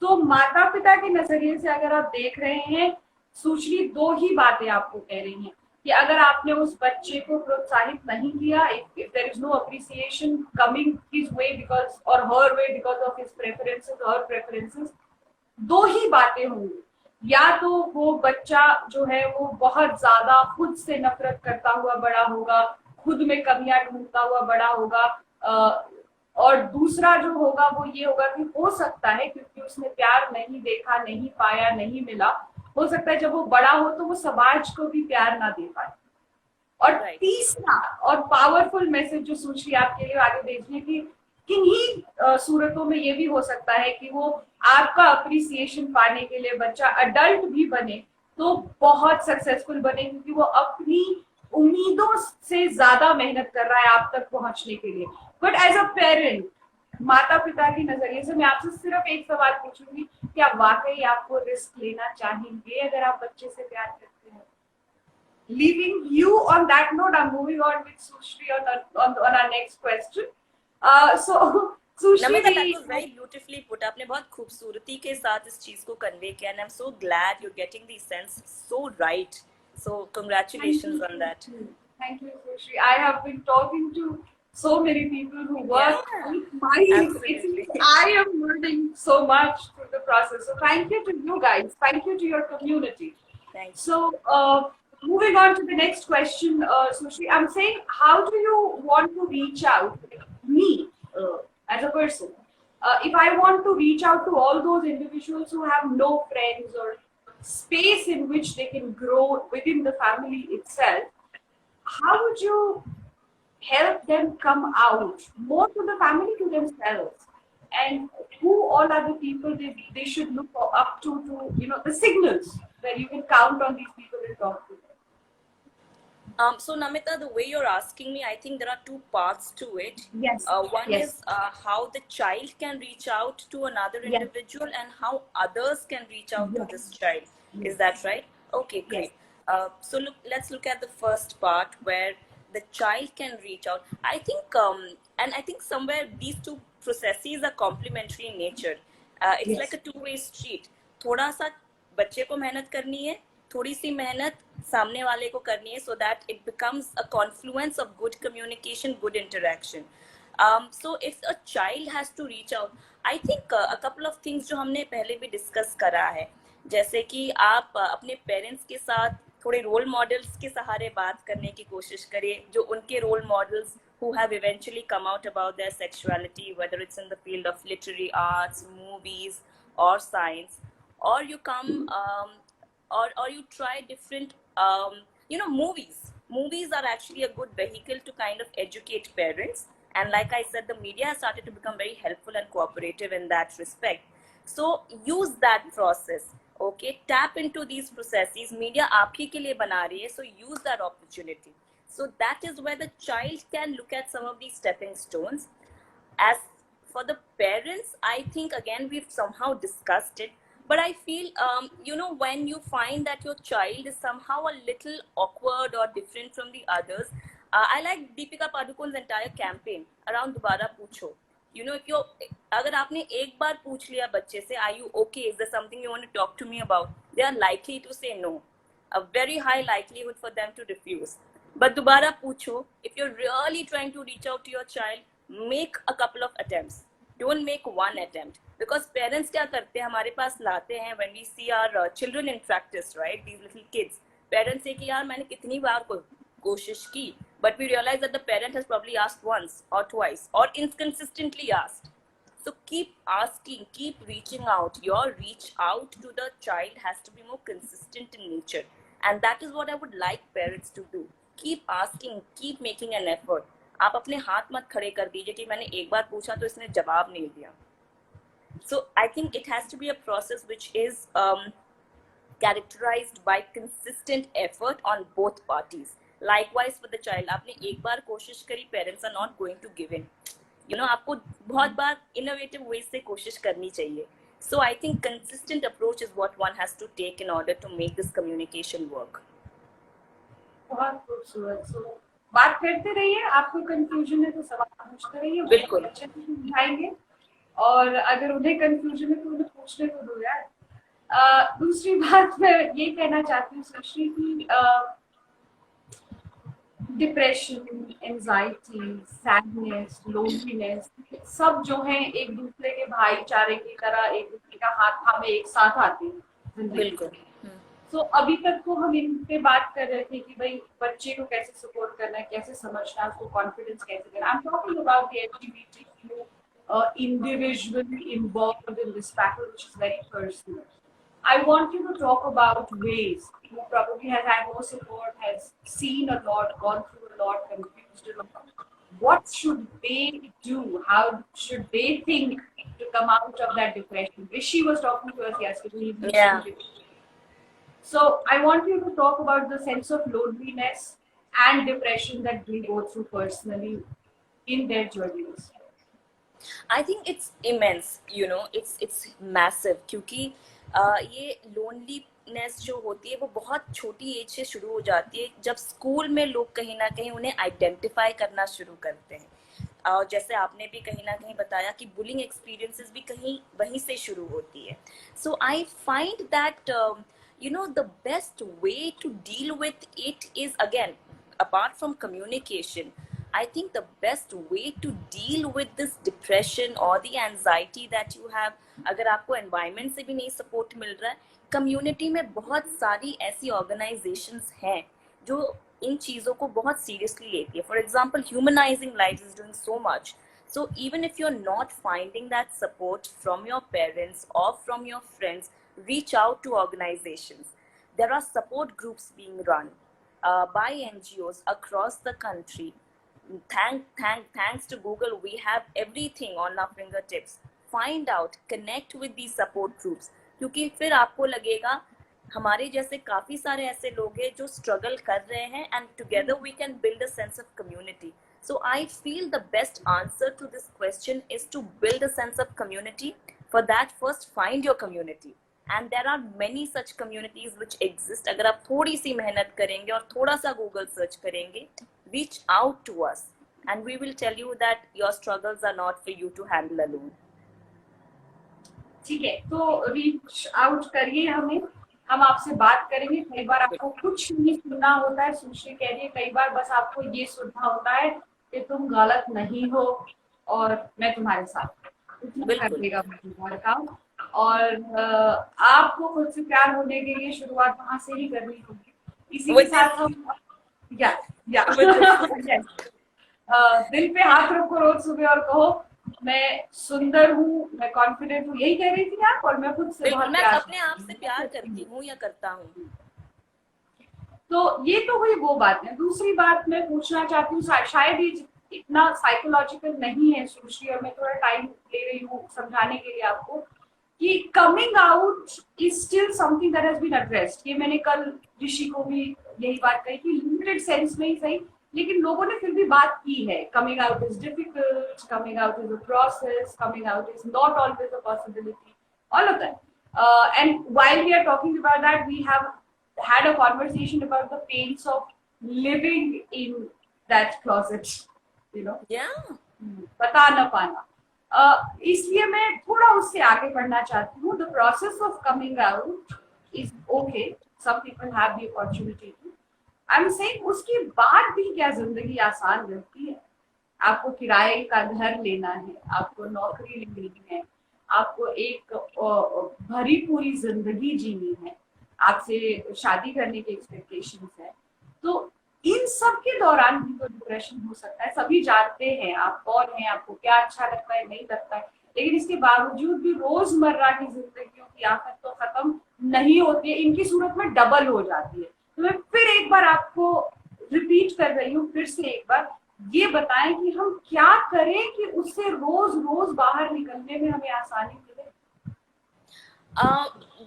Speaker 1: तो माता पिता के नजरिए से अगर आप देख रहे हैं, सुश्री दो ही बातें आपको कह रही हैं कि अगर आपने उस बच्चे को प्रोत्साहित नहीं किया, if there is no appreciation coming his way because or her way because of his preferences, her preferences, दो ही बातें होंगी. या तो वो बच्चा जो है वो बहुत ज्यादा खुद से नफरत करता हुआ बड़ा होगा, खुद में कमियां ढूंढता हुआ बड़ा होगा, और दूसरा जो होगा वो ये होगा कि हो सकता है क्योंकि उसने प्यार नहीं देखा, नहीं पाया, नहीं मिला, हो सकता है जब वो बड़ा हो तो वो समाज को भी प्यार ना दे पाए. और तीसरा और पावरफुल मैसेज जो सुश्री आपके लिए आगे भेजने की, किन्हीं सूरतों में ये भी हो सकता है कि वो आपका अप्रिसिएशन पाने के लिए बच्चा अडल्ट भी बने तो बहुत सक्सेसफुल बने, क्योंकि वो अपनी उम्मीदों से ज्यादा मेहनत कर रहा है आप तक पहुंचने के लिए. बट एज अ पेरेंट, माता पिता के नजरिए से मैं आपसे सिर्फ एक सवाल पूछूंगी, क्या वाकई आपको रिस्क लेना चाहेंगे अगर आप बच्चे से प्यार करते हैं? Leaving you on that note, I'm moving on with Sushri on our next question. So Sushri,
Speaker 2: Namita, that was very beautifully put. आपने बहुत खूबसूरती के साथ इस चीज को कन्वे किया, and I'm so glad you're getting the sense so right. So congratulations on that.
Speaker 1: Thank you, Sushri. I have been talking to so many people who work with my
Speaker 2: Absolutely.
Speaker 1: I am learning so much through the process. So thank you to you guys. Thank you to your community.
Speaker 2: Thanks.
Speaker 1: So moving on to the next question, Sushri, I'm saying, how do you want to reach out? Me as a person, if I want to reach out to all those individuals who have no friends or space in which they can grow within the family itself, how would you help them come out more to the family, to themselves, and who all are the people they should look up to, you know, the signals where you can count on these people and talk to them?
Speaker 2: So Namita, the way you're asking me, I think there are two parts to it.
Speaker 1: Yes.
Speaker 2: One
Speaker 1: Yes.
Speaker 2: is how the child can reach out to another individual, and how others can reach out to this child. Is that right? Okay, great. So let's look at the first part where the child can reach out. I think, and I think somewhere these two processes are complementary in nature. It's like a two-way street. थोड़ा सा बच्चे को मेहनत करनी है, थोड़ी सी मेहनत सामने वाले को करनी है, so that it becomes a confluence of good communication, good interaction. So if a child has to reach out, I think a couple of things जो हमने पहले भी discuss करा है, जैसे कि आप अपने पेरेंट्स के साथ थोड़े रोल मॉडल्स के सहारे बात करने की कोशिश करें, जो उनके role models who have eventually come out about their sexuality, whether it's in the field of literary arts, movies, or science, or you come or you try different you know, movies are actually a good vehicle to kind of educate parents, and like I said, the media has started to become very helpful and cooperative in that respect. So use that process. Okay, tap into these processes. Media आपही के लिए बना रही है, so use that opportunity. So that is where the child can look at some of these stepping stones. As for the parents, I think again we've somehow discussed it, but I feel you know, when you find that your child is somehow a little awkward or different from the others, I like Deepika Padukone's entire campaign around दोबारा पूछो. You know, if you अगर आपने एक बार पूछ लिया बच्चे से, are you okay, is there something you want to talk to me about, they are likely to say no. a very high likelihood for them to refuse. But दोबारा पूछो, if you're really trying to reach out to your child, make a couple of attempts. Don't make one attempt. Because parents क्या करते हैं, हमारे पास लाते हैं, when we see our children in practice, right, these little kids, parents say कि यार मैंने कितनी बार कोशिश की, but we realize that the parent has probably asked once or twice or inconsistently asked. So keep asking, keep reaching out. Your reach out to the child has to be more consistent in nature. And that is what I would like parents to do. Keep asking, keep making an effort. आप अपने हाथ मत खड़े कर दीजिए कि मैंने एक बार पूछा तो इसने जवाब नहीं दिया. So I think it has to be a process which is characterized by consistent effort on both parties. Likewise for the child, आपने एक बार कोशिश करी, parents are not going to give in. You know, आपको बहुत बार innovative ways से कोशिश करनी चाहिए. So I think consistent approach is what one has to take in order to make this communication work.
Speaker 1: बहुत खूबसूरत. So बात करते रहिए, आपको कंफ्यूजन है तो सवाल पूछते रहिए,
Speaker 2: बिल्कुल
Speaker 1: अच्छे से समझाएंगे, और अगर उन्हें कंफ्यूजन है तो उन्हें पूछने को दो यार. दूसरी बात मैं ये कहना चाहती हूँ सृष्टि की, डिप्रेशन, एंजाइटी, सैडनेस, लोनलीनेस, सब जो है एक दूसरे के भाईचारे की तरह एक दूसरे का हाथ थामे एक साथ आते हैं जिंदगी.
Speaker 2: बिल्कुल.
Speaker 1: तो अभी तक तो हम इन पे बात कर रहे थे कि भाई बच्चे को कैसे सपोर्ट करना है, कैसे समझना है, उसको कॉन्फिडेंस कैसे देना. I am talking about the LGBTQ individually involved in this battle, which is very personal. I want you to talk about ways who probably has had more support, has seen a lot, gone through a lot, confused a lot. What should they do? How should they think to come out of that depression? Rishi was talking to us yesterday.
Speaker 2: Yeah.
Speaker 1: So I want you to talk about the sense of loneliness and depression that they go through personally in their journeys.
Speaker 2: I think it's immense, you know, it's massive, क्योंकि ये loneliness जो होती है वो बहुत छोटी as से शुरू हो जाती है, जब स्कूल में लोग कहीं ना कहीं उन्हें आइडेंटिफाई करना शुरू करते हैं. और जैसे आपने भी कहीं ना कहीं बताया कि बुलिंग एक्सपीरियंसेस भी कहीं वहीं से शुरू होती है. So I find that you know, the best way to deal with it is, again, apart from communication, I think the best way to deal with this depression or the anxiety that you have, अगर आपको environment से भी नहीं support मिल रहा है, community में बहुत सारी ऐसी organizations हैं जो इन चीज़ों को बहुत seriously लेती है. For example, Humanizing Lives is doing so much. So even if you're not finding that support from your parents or from your friends, reach out to organizations. There are support groups being run by NGOs across the country. Thanks to Google, we have everything on our fingertips. Find out, connect with these support groups. क्योंकि फिर आपको लगेगा हमारे जैसे काफी सारे ऐसे लोग हैं जो struggle कर रहे हैं, and together we can build a sense of community. So I feel the best answer to this question is to build a sense of community. For that, first find your community. And there are many such communities which exist. अगर आप थोड़ी सी मेहनत करेंगे और थोड़ा सा Google search करेंगे, reach out to us and we will tell you that your struggles are not for you to handle alone.
Speaker 1: ठीक है, तो reach out करिए हमें, हम आपसे बात करेंगे. कई बार आपको कुछ नहीं सुनना होता है, सुनिए कह रही है, कई बार बस आपको ये सुनना होता है कि तुम गलत नहीं हो और मैं तुम्हारे साथ कर देगा तुम्हारा काम. और आपको खुद से प्यार होने के लिए शुरुआत वहां से ही करनी होगी. इसी के साथ हम दिल पे हाथ रखो रोज सुबह और कहो मैं सुंदर हूँ, मैं कॉन्फिडेंट हूँ. यही कह रही थी आप, और मैं खुद से बहुत
Speaker 2: मैं अपने आप से प्यार करती हूँ या करता हूँ.
Speaker 1: तो ये तो हुई वो बात है. दूसरी बात मैं पूछना चाहती हूँ, शायद ये इतना साइकोलॉजिकल नहीं है सुश्री, और मैं थोड़ा टाइम ले रही हूँ समझाने के लिए आपको कि coming out is still something that has been addressed. ये मैंने कल ऋषि को भी यही बात कही कि लिमिटेड सेंस में ही सही, लेकिन लोगों ने फिर भी बात की है. Coming out is difficult, coming out is a process, coming out is not always a possibility, all of that. And while we are talking about that, we have had a conversation about the pains of living in that closet, you know.
Speaker 2: Yeah.
Speaker 1: बता ना पाना. इसलिए मैं थोड़ा उससे आगे बढ़ना चाहती हूँ. The process of coming out is okay. some people have the opportunity to. I'm saying उसके बाद भी क्या जिंदगी आसान रहती है? आपको किराए का घर लेना है, आपको नौकरी लेनी है, आपको एक भरी पूरी जिंदगी जीनी है, आपसे शादी करने की एक्सपेक्टेशंस है, तो इन सब के दौरान भी तो डिप्रेशन हो सकता है. सभी जानते हैं आप कौन है, आपको क्या अच्छा लगता है, नहीं लगता है, लेकिन इसके बावजूद भी रोजमर्रा की जिंदगियों की आफत तो खत्म नहीं होती है, इनकी सूरत में डबल हो जाती है. तो मैं फिर एक बार आपको रिपीट कर रही हूँ, फिर से एक बार ये बताएं कि हम क्या करें कि उससे रोज रोज बाहर निकलने में हमें आसानी मिले.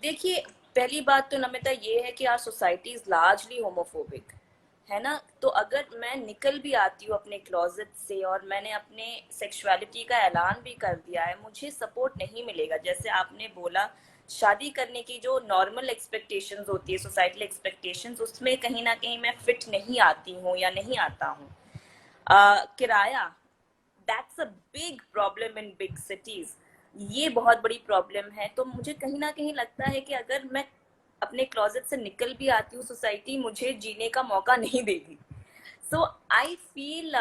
Speaker 2: देखिए, पहली बात तो नमिता ये है कि our society is largely homophobic, है ना. तो अगर मैं निकल भी आती हूँ अपने क्लोजेट से और मैंने अपने सेक्सुअलिटी का ऐलान भी कर दिया है, मुझे सपोर्ट नहीं मिलेगा. जैसे आपने बोला, शादी करने की जो नॉर्मल एक्सपेक्टेशंस होती है, सोसाइटल एक्सपेक्टेशंस, उसमें कहीं ना कहीं मैं फिट नहीं आती हूँ या नहीं आता हूँ. किराया, that's a big problem in big cities. ये बहुत बड़ी प्रॉब्लम है. तो मुझे कहीं ना कहीं लगता है कि अगर मैं अपने क्लोजेट से निकल भी आती हूँ, सोसाइटी मुझे जीने का मौका नहीं देगी. So I feel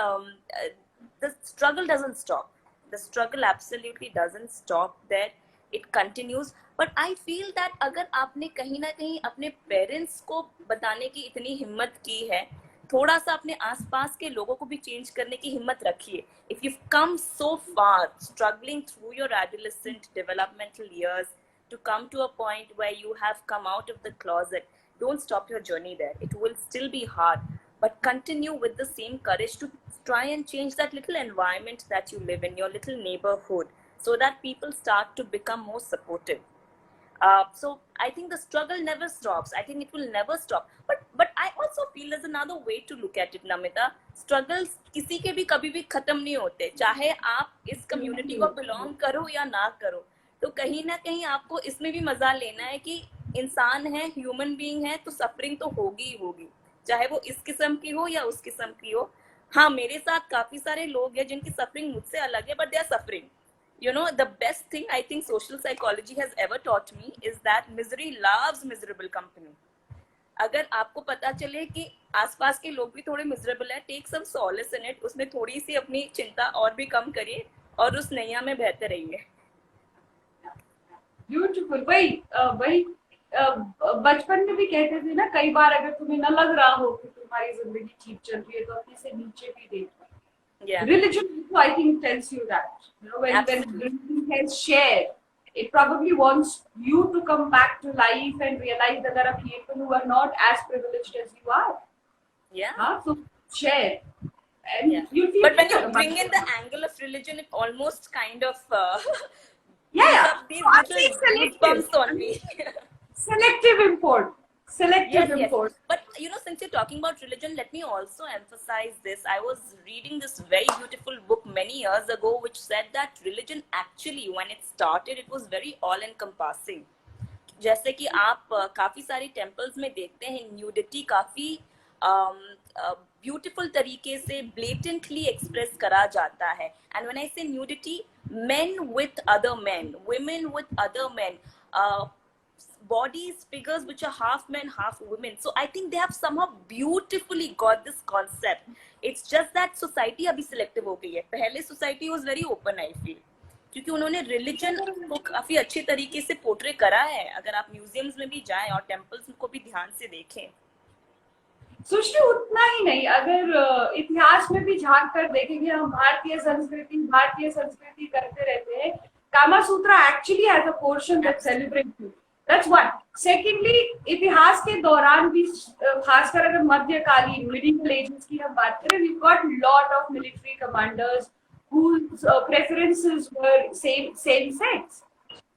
Speaker 2: the struggle doesn't stop. The struggle absolutely doesn't stop there, it continues. But I feel that अगर आपने कहीं ना कहीं अपने पेरेंट्स को बताने की इतनी हिम्मत की है, थोड़ा सा अपने आसपास के लोगों को भी चेंज करने की हिम्मत रखिए. If you come so far struggling through your adolescent developmental years to come to a point where you have come out of the closet, don't stop your journey there. It will still be hard, but continue with the same courage to try and change that little environment that you live in, your little neighborhood, so that people start to become more supportive. So I think the struggle never stops. I think it will never stop. But I also feel there's another way to look at it, Namita. Struggles किसी के भी कभी भी खत्म नहीं होते, चाहे आप इस कम्युनिटी को बिलोंग करो या ना करो. तो कहीं ना कहीं आपको इसमें भी मजा लेना है कि इंसान है, ह्यूमन बीइंग है, तो सफरिंग तो होगी ही होगी, चाहे वो इस किस्म की हो या उस किस्म की हो. हाँ, मेरे साथ काफी सारे लोग हैं जिनकी सफरिंग मुझसे अलग है, but they are suffering. You know, the best thing I think social psychology has ever taught me is that misery loves miserable company. अगर आपको पता चले कि आसपास के लोग भी थोड़े मिजरेबल है, take some solace in it, उसमें थोड़ी सी अपनी चिंता और भी कम करिए और उस नैया में बहते रहिए.
Speaker 1: ब्यूटीफुल. वही बचपन में भी कहते थे ना, कई बार अगर तुम्हें न लग रहा हो कि तुम्हारी जिंदगी ठीक चल रही है तो अपने से नीचे भी देखो. Religion also, I think, tells you that, you know, when religion has shared, it probably wants you to come back to life and realize that there are people who are not as privileged as you are. So share. And you feel,
Speaker 2: but when you bring in the angle of religion, it almost kind of
Speaker 1: these
Speaker 2: little bumps on me.
Speaker 1: Selective import. Import.
Speaker 2: But you know, since you're talking about religion, let me also emphasize this. I was reading this very beautiful book many years ago which said that religion actually, when it started, it was very all encompassing. जैसे कि आप काफी सारे temples में देखते हैं, nudity काफी beautiful तरीके से ब्लेटेंटली एक्सप्रेस करा जाता है. एंड व्हेन आई से nudity, men with other men, women with other men, bodies, figures which are half men, half women. So I think they have somehow beautifully got this concept. It's just that society अभी selective हो गई है. पहले society was very open, I feel, क्योंकि उन्होंने religion को काफी अच्छे तरीके से पोर्ट्रे करा है. अगर आप म्यूजियम्स में भी जाएं और टेम्पल्स को भी ध्यान से देखें.
Speaker 1: सुश्री, उतना ही नहीं, अगर इतिहास में भी झांक कर देखेंगे, हम भारतीय संस्कृति करते रहते हैं. कामा सूत्रा actually has a portion that celebrates it. That's one. Secondly, इतिहास के दौरान भी, खासकर अगर मध्यकालीन medieval ages की हम बात करें, we've got lot of military commanders whose preferences were same sex.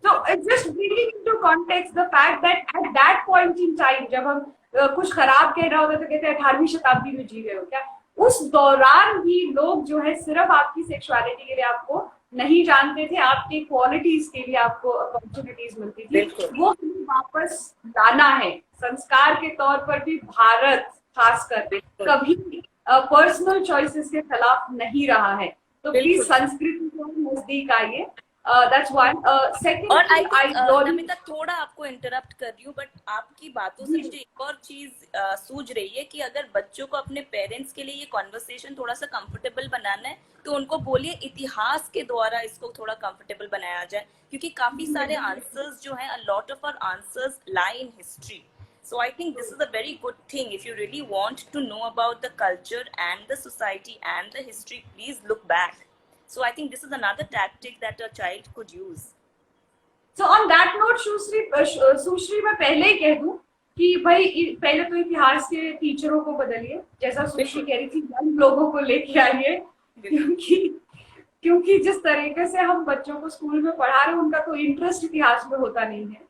Speaker 1: So it's just bringing into context the fact that at that point in time, जब हम कुछ खराब कह रहा होता है तो कहते हैं 18वीं शताब्दी में जी गए हो क्या. उस दौरान भी लोग जो है सिर्फ आपकी सेक्सुअलिटी के लिए आपको नहीं जानते थे, आपके क्वालिटीज के लिए आपको अपॉर्चुनिटीज मिलती थी. वो वापस लाना है. संस्कार के तौर पर भी भारत खासकर कभी पर्सनल चॉइसेस के खिलाफ नहीं रहा है. तो प्लीज संस्कृति को नजदीक आइए. That's one. Second
Speaker 2: और आई
Speaker 1: thing, I
Speaker 2: think
Speaker 1: really
Speaker 2: Namita थोड़ा आपको इंटरप्ट कर रही हूँ, बट आपकी बातों से मुझे एक और चीज सूझ रही है कि अगर बच्चों को अपने पेरेंट्स के लिए ये कॉन्वर्सेशन थोड़ा सा कंफर्टेबल बनाना है तो उनको बोलिए इतिहास के द्वारा इसको थोड़ा कंफर्टेबल बनाया जाए, क्योंकि काफी सारे आंसर्स जो हैं, a lot of our answers lie in history. So I think this is a very good thing. If you really want to know about the culture and the society and the history, please look back. So I think this is another tactic that a child could use.
Speaker 1: So on that note, सुश्री मैं पहले ही कह दूं कि भाई पहले तो इतिहास के टीचरों को बदलिए, जैसा सुश्री कह रही थी, यंग लोगों को लेके आइए, क्योंकि क्योंकि जिस तरीके से हम बच्चों को स्कूल में पढ़ा रहे हैं उनका कोई इंटरेस्ट इतिहास में होता नहीं है,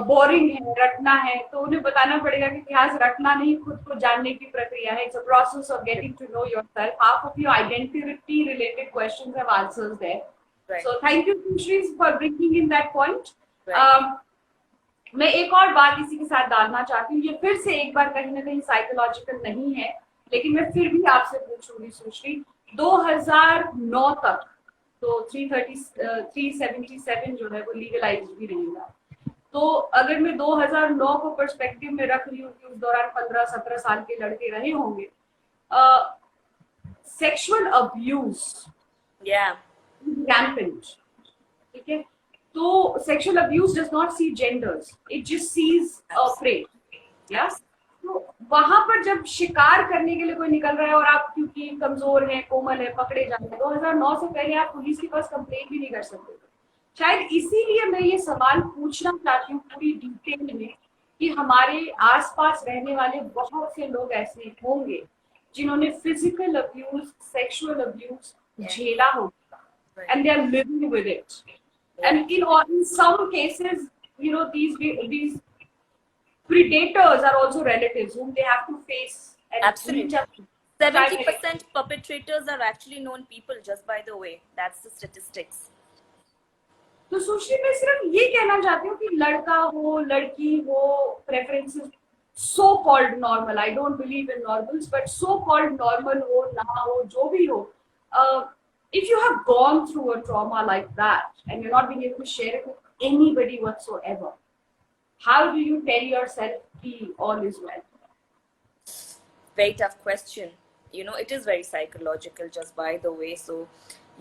Speaker 1: बोरिंग है, रटना है, तो उन्हें बताना पड़ेगा कि इतिहास रटना नहीं, खुद को जानने की प्रक्रिया है. It's a process of getting to know yourself. Half of your identity related questions have answers there.
Speaker 2: Right.
Speaker 1: So thank you, Sushri, for bringing in that point.
Speaker 2: Right.
Speaker 1: मैं एक और बात इसी के साथ डालना चाहती हूँ. ये फिर से एक बार कहीं ना कहीं साइकोलॉजिकल नहीं है, लेकिन मैं फिर भी आपसे पूछूंगी सुश्री. 2009 तक तो 377 जो है वो लीगलाइज भी नहीं हुआ. तो अगर मैं 2009 को पर्सपेक्टिव में रख रही हूँ कि उस दौरान 15-17 साल के लड़के रहे होंगे, सेक्सुअल अब्यूज rampant. ठीक है, तो sexual abuse does not see genders, it just sees a prey. Yes. तो वहां पर जब शिकार करने के लिए कोई निकल रहा है और आप क्योंकि कमजोर हैं, कोमल है, पकड़े जाएंगे, 2009 से पहले आप पुलिस के पास कंप्लेन भी नहीं कर सकते थे. शायद इसीलिए मैं ये सवाल पूछना चाहती हूँ पूरी डिटेल में कि हमारे आसपास रहने वाले बहुत से लोग ऐसे होंगे जिन्होंने फिजिकल अब्यूज, सेक्सुअल अब्यूज झेला होगा.
Speaker 2: Right.
Speaker 1: And they are living with it.
Speaker 2: Yeah.
Speaker 1: And in some cases, you know, these predators are also relatives whom they have to face. And
Speaker 2: Absolutely. 70% perpetrators are actually known people, just by the way. That's the statistics.
Speaker 1: तो सुश्री मैं सिर्फ ये कहना चाहती हूँ कि लड़का हो, लड़की हो, preferences so called normal. I don't believe in normals, but so called normal हो ना हो, जो भी हो. If you have gone through a trauma like that and you're not being able to share it with anybody whatsoever, how do you tell yourself that all is well?
Speaker 2: Very tough question. You know, it is very psychological, just by the way. So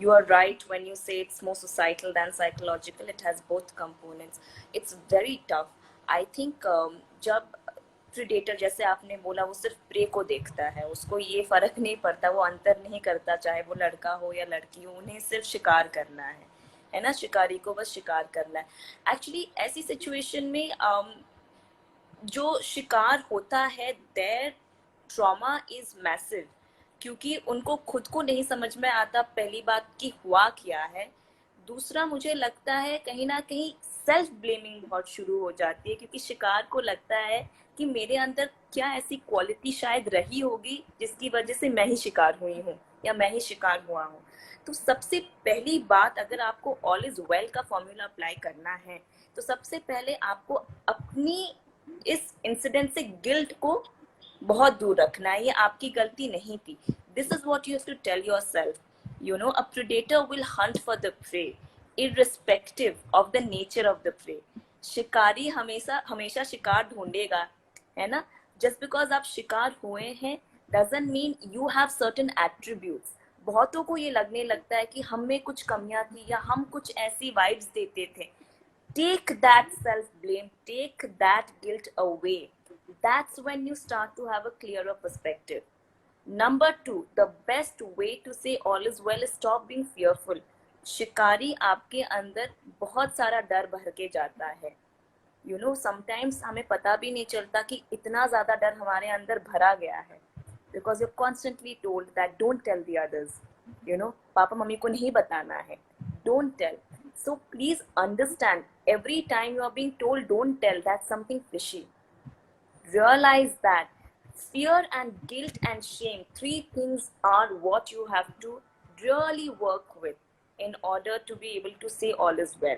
Speaker 2: you are right when you say it's more societal than psychological. It has both components. It's very tough. I think जब predator, जैसे आपने बोला, वो सिर्फ pray को देखता है, उसको ये फर्क नहीं पड़ता, वो अंतर नहीं करता चाहे वो लड़का हो या लड़की हो, उन्हें सिर्फ शिकार करना है ना, शिकारी को बस शिकार करना है. एक्चुअली ऐसी सिचुएशन में जो शिकार होता है, देयर ट्रॉमा इज मैसिव, क्योंकि उनको खुद को नहीं समझ में आता पहली बात कि हुआ क्या है. दूसरा, मुझे लगता है कहीं ना कहीं सेल्फ ब्लेमिंग बहुत शुरू हो जाती है, क्योंकि शिकार को लगता है कि मेरे अंदर क्या ऐसी क्वालिटी शायद रही होगी जिसकी वजह से मैं ही शिकार हुई हूँ या मैं ही शिकार हुआ हूँ. तो सबसे पहली बात, अगर आपको ऑल इज वेल का फॉर्मूला अप्लाई करना है, तो सबसे पहले आपको अपनी इस इंसिडेंट से गिल्ट को बहुत दूर रखना है. ये आपकी गलती नहीं थी. This is what you have to tell yourself. You know, a predator will hunt for the prey irrespective of the nature of the prey. शिकारी हमेशा शिकार ढूंढेगा, है ना. Just because आप शिकार हुए हैं doesn't mean you have certain attributes. बहुतों को ये लगने लगता है कि हम में कुछ कमियां थी या हम कुछ ऐसी वाइब्स देते थे. Take that self blame, take that guilt away. That's when you start to have a clearer perspective. Number 2, the best way to say all is well is stop being fearful. शिकारी आपके अंदर बहुत सारा डर भर के जाता है. You know, sometimes हमें पता भी नहीं चलता कि इतना ज़्यादा डर हमारे अंदर भरा गया है. Because you're constantly told that don't tell the others. You know, papa mummy को नहीं बताना है. Don't tell. So please understand, every time you are being told don't tell, that's something fishy. Realize that fear and guilt and shame, 3 things are what you have to really work with in order to be able to say all is well.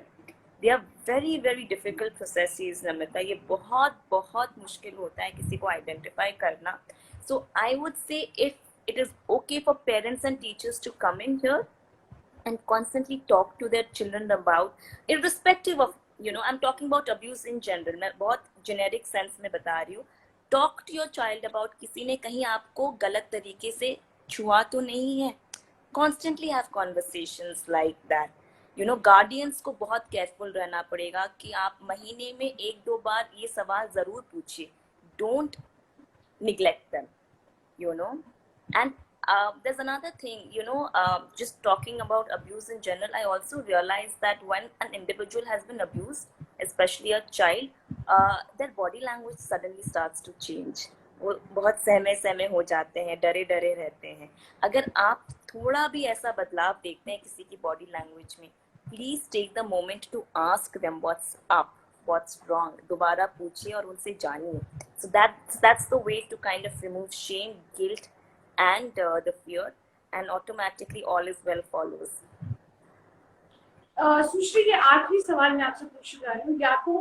Speaker 2: They are very very difficult processes, Namita. ये बहुत बहुत मुश्किल होता है किसी को identify करना. So I would say if it is okay for parents and teachers to come in here and constantly talk to their children about, irrespective of, I'm talking about abuse in general, मैं बहुत generic sense में बता रही हूँ. Talk to your child about किसी ने कहीं आपको गलत तरीके से छुआ तो नहीं है. Constantly have conversations like that. Guardians को बहुत केयरफुल रहना पड़ेगा कि आप महीने में 1-2 बार ये सवाल जरूर पूछिए. Don't neglect them, and there's another thing, just talking about abuse in general, I also realized that when an individual has been abused, especially a child, their body language suddenly starts to change. वो बहुत सहमे सहमे हो जाते हैं, डरे डरे रहते हैं. अगर आप थोड़ा भी ऐसा बदलाव देखते हैं किसी की बॉडी लैंग्वेज में, please take the moment to ask them what's up, what's wrong. दोबारा पूछिए और उनसे जानिए. So that's the way to kind of remove shame, guilt, and the fear, and automatically all is well follows.
Speaker 1: सुश्री, ये आखिरी सवाल मैं आपसे पूछने जा रही हूँ. या तो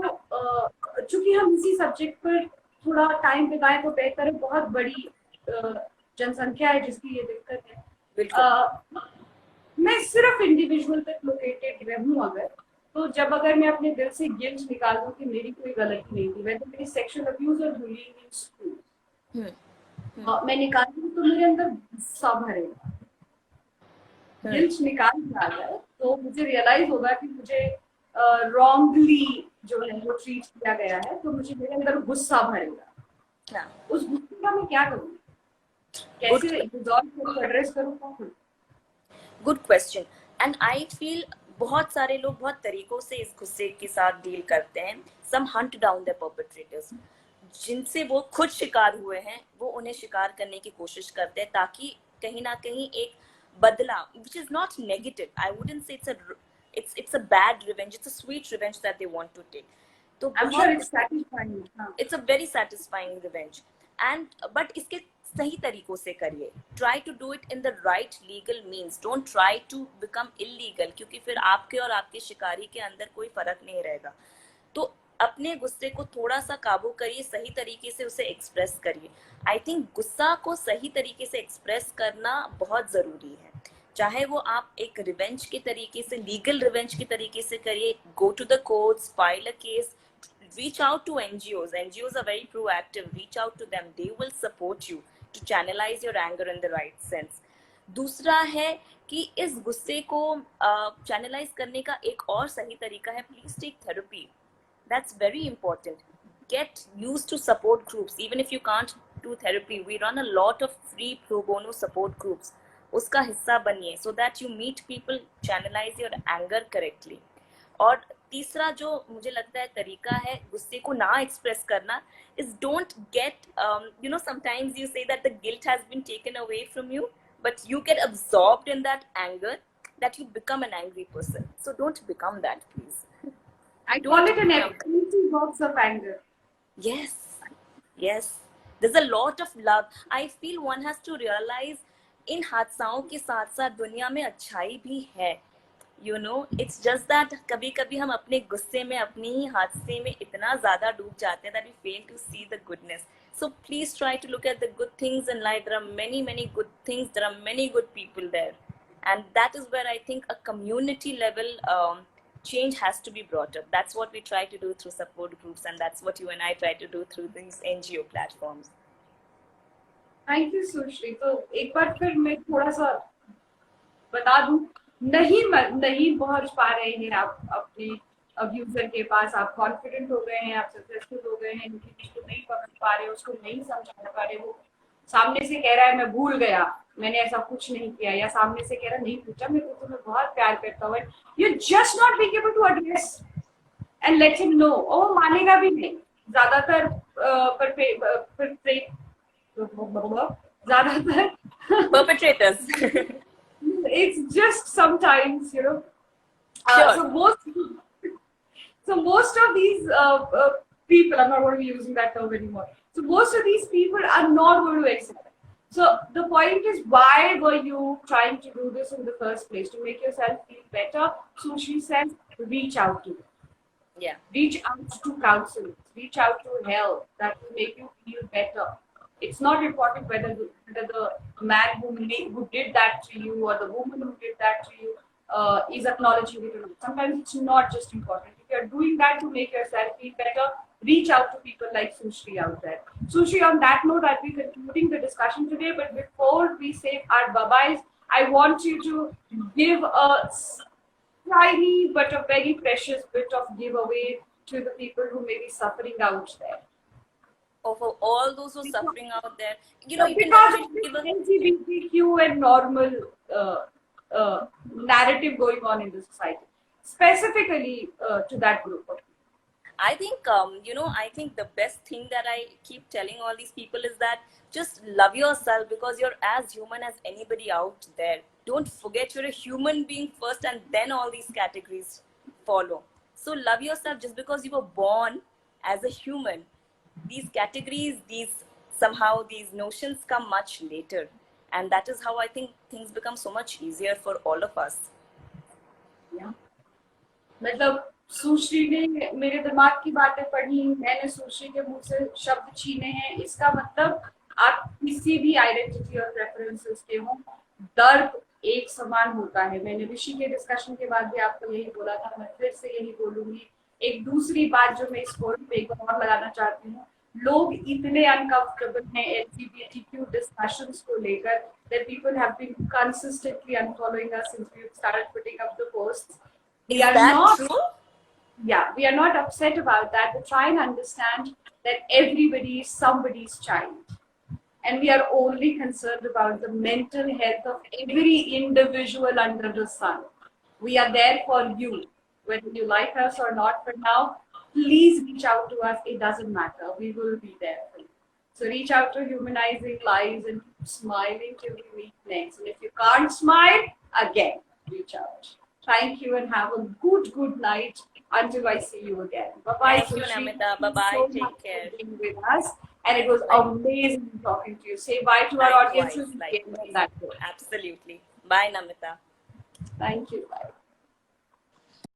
Speaker 1: चूंकि हम इसी सब्जेक्ट पर थोड़ा टाइम बिताएं तो बेहतर है. बहुत बड़ी जनसंख्या है जिसकी ये दिक्कत है. मैं सिर्फ इंडिविजुअल तक लोकेटेड रहूं अगर, तो अगर मैं अपने दिल से गिल्ट निकाल दूं कि मेरी कोई गलती नहीं थी, वैसे मेरी सेक्सुअल अब्यूज और बुलिंग इन स्कूल मैं निकाल दूं तो मेरे अंदर गुस्सा भरेगा. गिल्ट निकाल दिया तो मुझे रियलाइज होगा कि मुझे रॉन्गली जो है वो ट्रीट किया गया है, तो मुझे मेरे अंदर गुस्सा भरेगा. उस गुस्से का मैं क्या करूँ, कैसे एड्रेस करूँ?
Speaker 2: Good question. And I feel बहुत सारे लोग बहुत तरीकों से इस गुस्से के साथ डील करते हैं. सम हंट डाउन द परपेट्रेटर्स, जिनसे वो खुद शिकार हुए हैं, वो उन्हें शिकार करने की कोशिश करते हैं ताकि कहीं ना कहीं एक बदला, which is not negative. I wouldn't say it's a bad revenge. It's a sweet revenge that they want to take. So
Speaker 1: I'm sure it's satisfying.
Speaker 2: It's a very satisfying revenge. But इसके सही तरीकों से करिए. Try to do it in the right legal means. Don't try to become illegal, क्योंकि फिर आपके और आपके शिकारी के अंदर कोई फर्क नहीं रहेगा. तो अपने गुस्से को थोड़ा सा काबू करिए, सही तरीके से उसे एक्सप्रेस करिए. आई थिंक गुस्सा को सही तरीके से एक्सप्रेस करना बहुत जरूरी है. चाहे वो आप एक रिवेंज के तरीके से, लीगल रिवेंज के तरीके से करिए, go to the courts, file a case, reach out to NGOs. NGOs are very proactive. Reach out to them. They will support you to channelize your anger in the right sense. दूसरा है कि इस गुस्से को channelise करने का एक और सही तरीका है, please take therapy. That's very important. Get used to support groups. Even if you can't do therapy, we run a lot of free pro bono support groups. उसका हिस्सा बनिए so that you meet people, channelize your anger correctly. और तीसरा जो मुझे लगता है तरीका है गुस्से को ना एक्सप्रेस करना is don't get, sometimes you say that the guilt has been taken away from you, but you get absorbed in that anger that you become an angry person. So don't become that, please.
Speaker 1: I call it an empty box of anger.
Speaker 2: Yes. There's a lot of love. I feel one has to realize इन हादसाओं के साथ साथ दुनिया में अच्छाई भी है. It's just that कभी कभी हम अपने गुस्से में, अपनी ही हादसे में इतना ज्यादा डूब जाते हैं that we fail to see the goodness. So please try to look at the good things in life. There are many good things. There are many good people there, and that is where I think a community level change has to be brought up. That's what we try to do through support groups, and that's what you and I try to do through these NGO platforms.
Speaker 1: Thank you, Sushri. तो एक बार फिर मैं थोड़ा सा बता दूं, नहीं पहुंच पा रहे हैं आप अपने अब्यूजर के पास. आप कॉन्फिडेंट हो गए हैं, आप सक्सेसफुल हो गए हैं, उनकी चीज को नहीं पकड़ पा रहे, उसको नहीं समझा पा रहे. वो सामने से कह रहा है मैं भूल गया, मैंने ऐसा कुछ नहीं किया, या सामने से कह रहा नहीं पूछा, मैं तुम्हें बहुत प्यार करता हूँ. You just not being able to address and let him know. वो मानेगा भी नहीं. ज्यादातर
Speaker 2: perpetrators.
Speaker 1: It's just sometimes,
Speaker 2: Sure.
Speaker 1: So most of these people, I'm not going to be using that term anymore. So most of these people are not going to accept it. So the point is, why were you trying to do this in the first place? To make yourself feel better. So she says, reach out to them.
Speaker 2: Yeah.
Speaker 1: Reach out to counselors. Reach out to help. That will make you feel better. It's not important whether the man who did that to you or the woman who did that to you, is acknowledging it or not. Sometimes it's not just important. If you're doing that to make yourself feel better, reach out to people like Sushri out there. Sushri, on that note, I'll be concluding the discussion today. But before we say our bye-byes, I want you to give a tiny but a very precious bit of giveaway to the people who may be suffering out there.
Speaker 2: For all those who are suffering out there, you can
Speaker 1: Because
Speaker 2: definitely give
Speaker 1: of
Speaker 2: a
Speaker 1: LGBTQ and normal narrative going on in the society, specifically to that group of people.
Speaker 2: I think, I think the best thing that I keep telling all these people is that just love yourself, because you're as human as anybody out there. Don't forget you're a human being first, and then all these categories follow. So love yourself. Just because you were born as a human, these categories, these notions come much later. And that is how I think things become so much easier for all of us.
Speaker 1: Yeah. मतलब सुश्री ने मेरे दिमाग की बातें पढ़ी, मैंने सुश्री के मुंह से शब्द छीने हैं. इसका मतलब आप किसी भी आइडेंटिटी और प्रेफरेंसेस के हों, दर्द एक समान होता है. मैंने ऋषि के डिस्कशन के बाद भी आपको यही बोला था, मैं फिर से यही बोलूंगी. एक दूसरी बात जो मैं इस फोरम पे एक बार और लगाना चाहती हूँ, लोग इतने अनकंफर्टेबल हैं LGBTQ डिस्कशंस को लेकर that people have been consistently unfollowing us since we started putting up the posts.
Speaker 2: Is that true?
Speaker 1: Yeah, we are not upset about that, but try and understand that everybody is somebody's child. And we are only concerned about the mental health of every individual under the sun. We are there for you. Whether you like us or not for now, please reach out to us. It doesn't matter. We will be there for you. So reach out to Humanizing Lives and keep smiling till we meet next. And if you can't smile, again, reach out. Thank you and have a good night until I see you again. Bye-bye,
Speaker 2: Thank you,
Speaker 1: Sushri.
Speaker 2: Namita. Bye-bye.
Speaker 1: So
Speaker 2: Take
Speaker 1: much
Speaker 2: care.
Speaker 1: for being with us. And it was amazing talking to you. Say bye to our
Speaker 2: Likewise,
Speaker 1: audiences.
Speaker 2: likewise.
Speaker 1: That way.
Speaker 2: Absolutely. Bye, Namita.
Speaker 1: Thank you. Bye.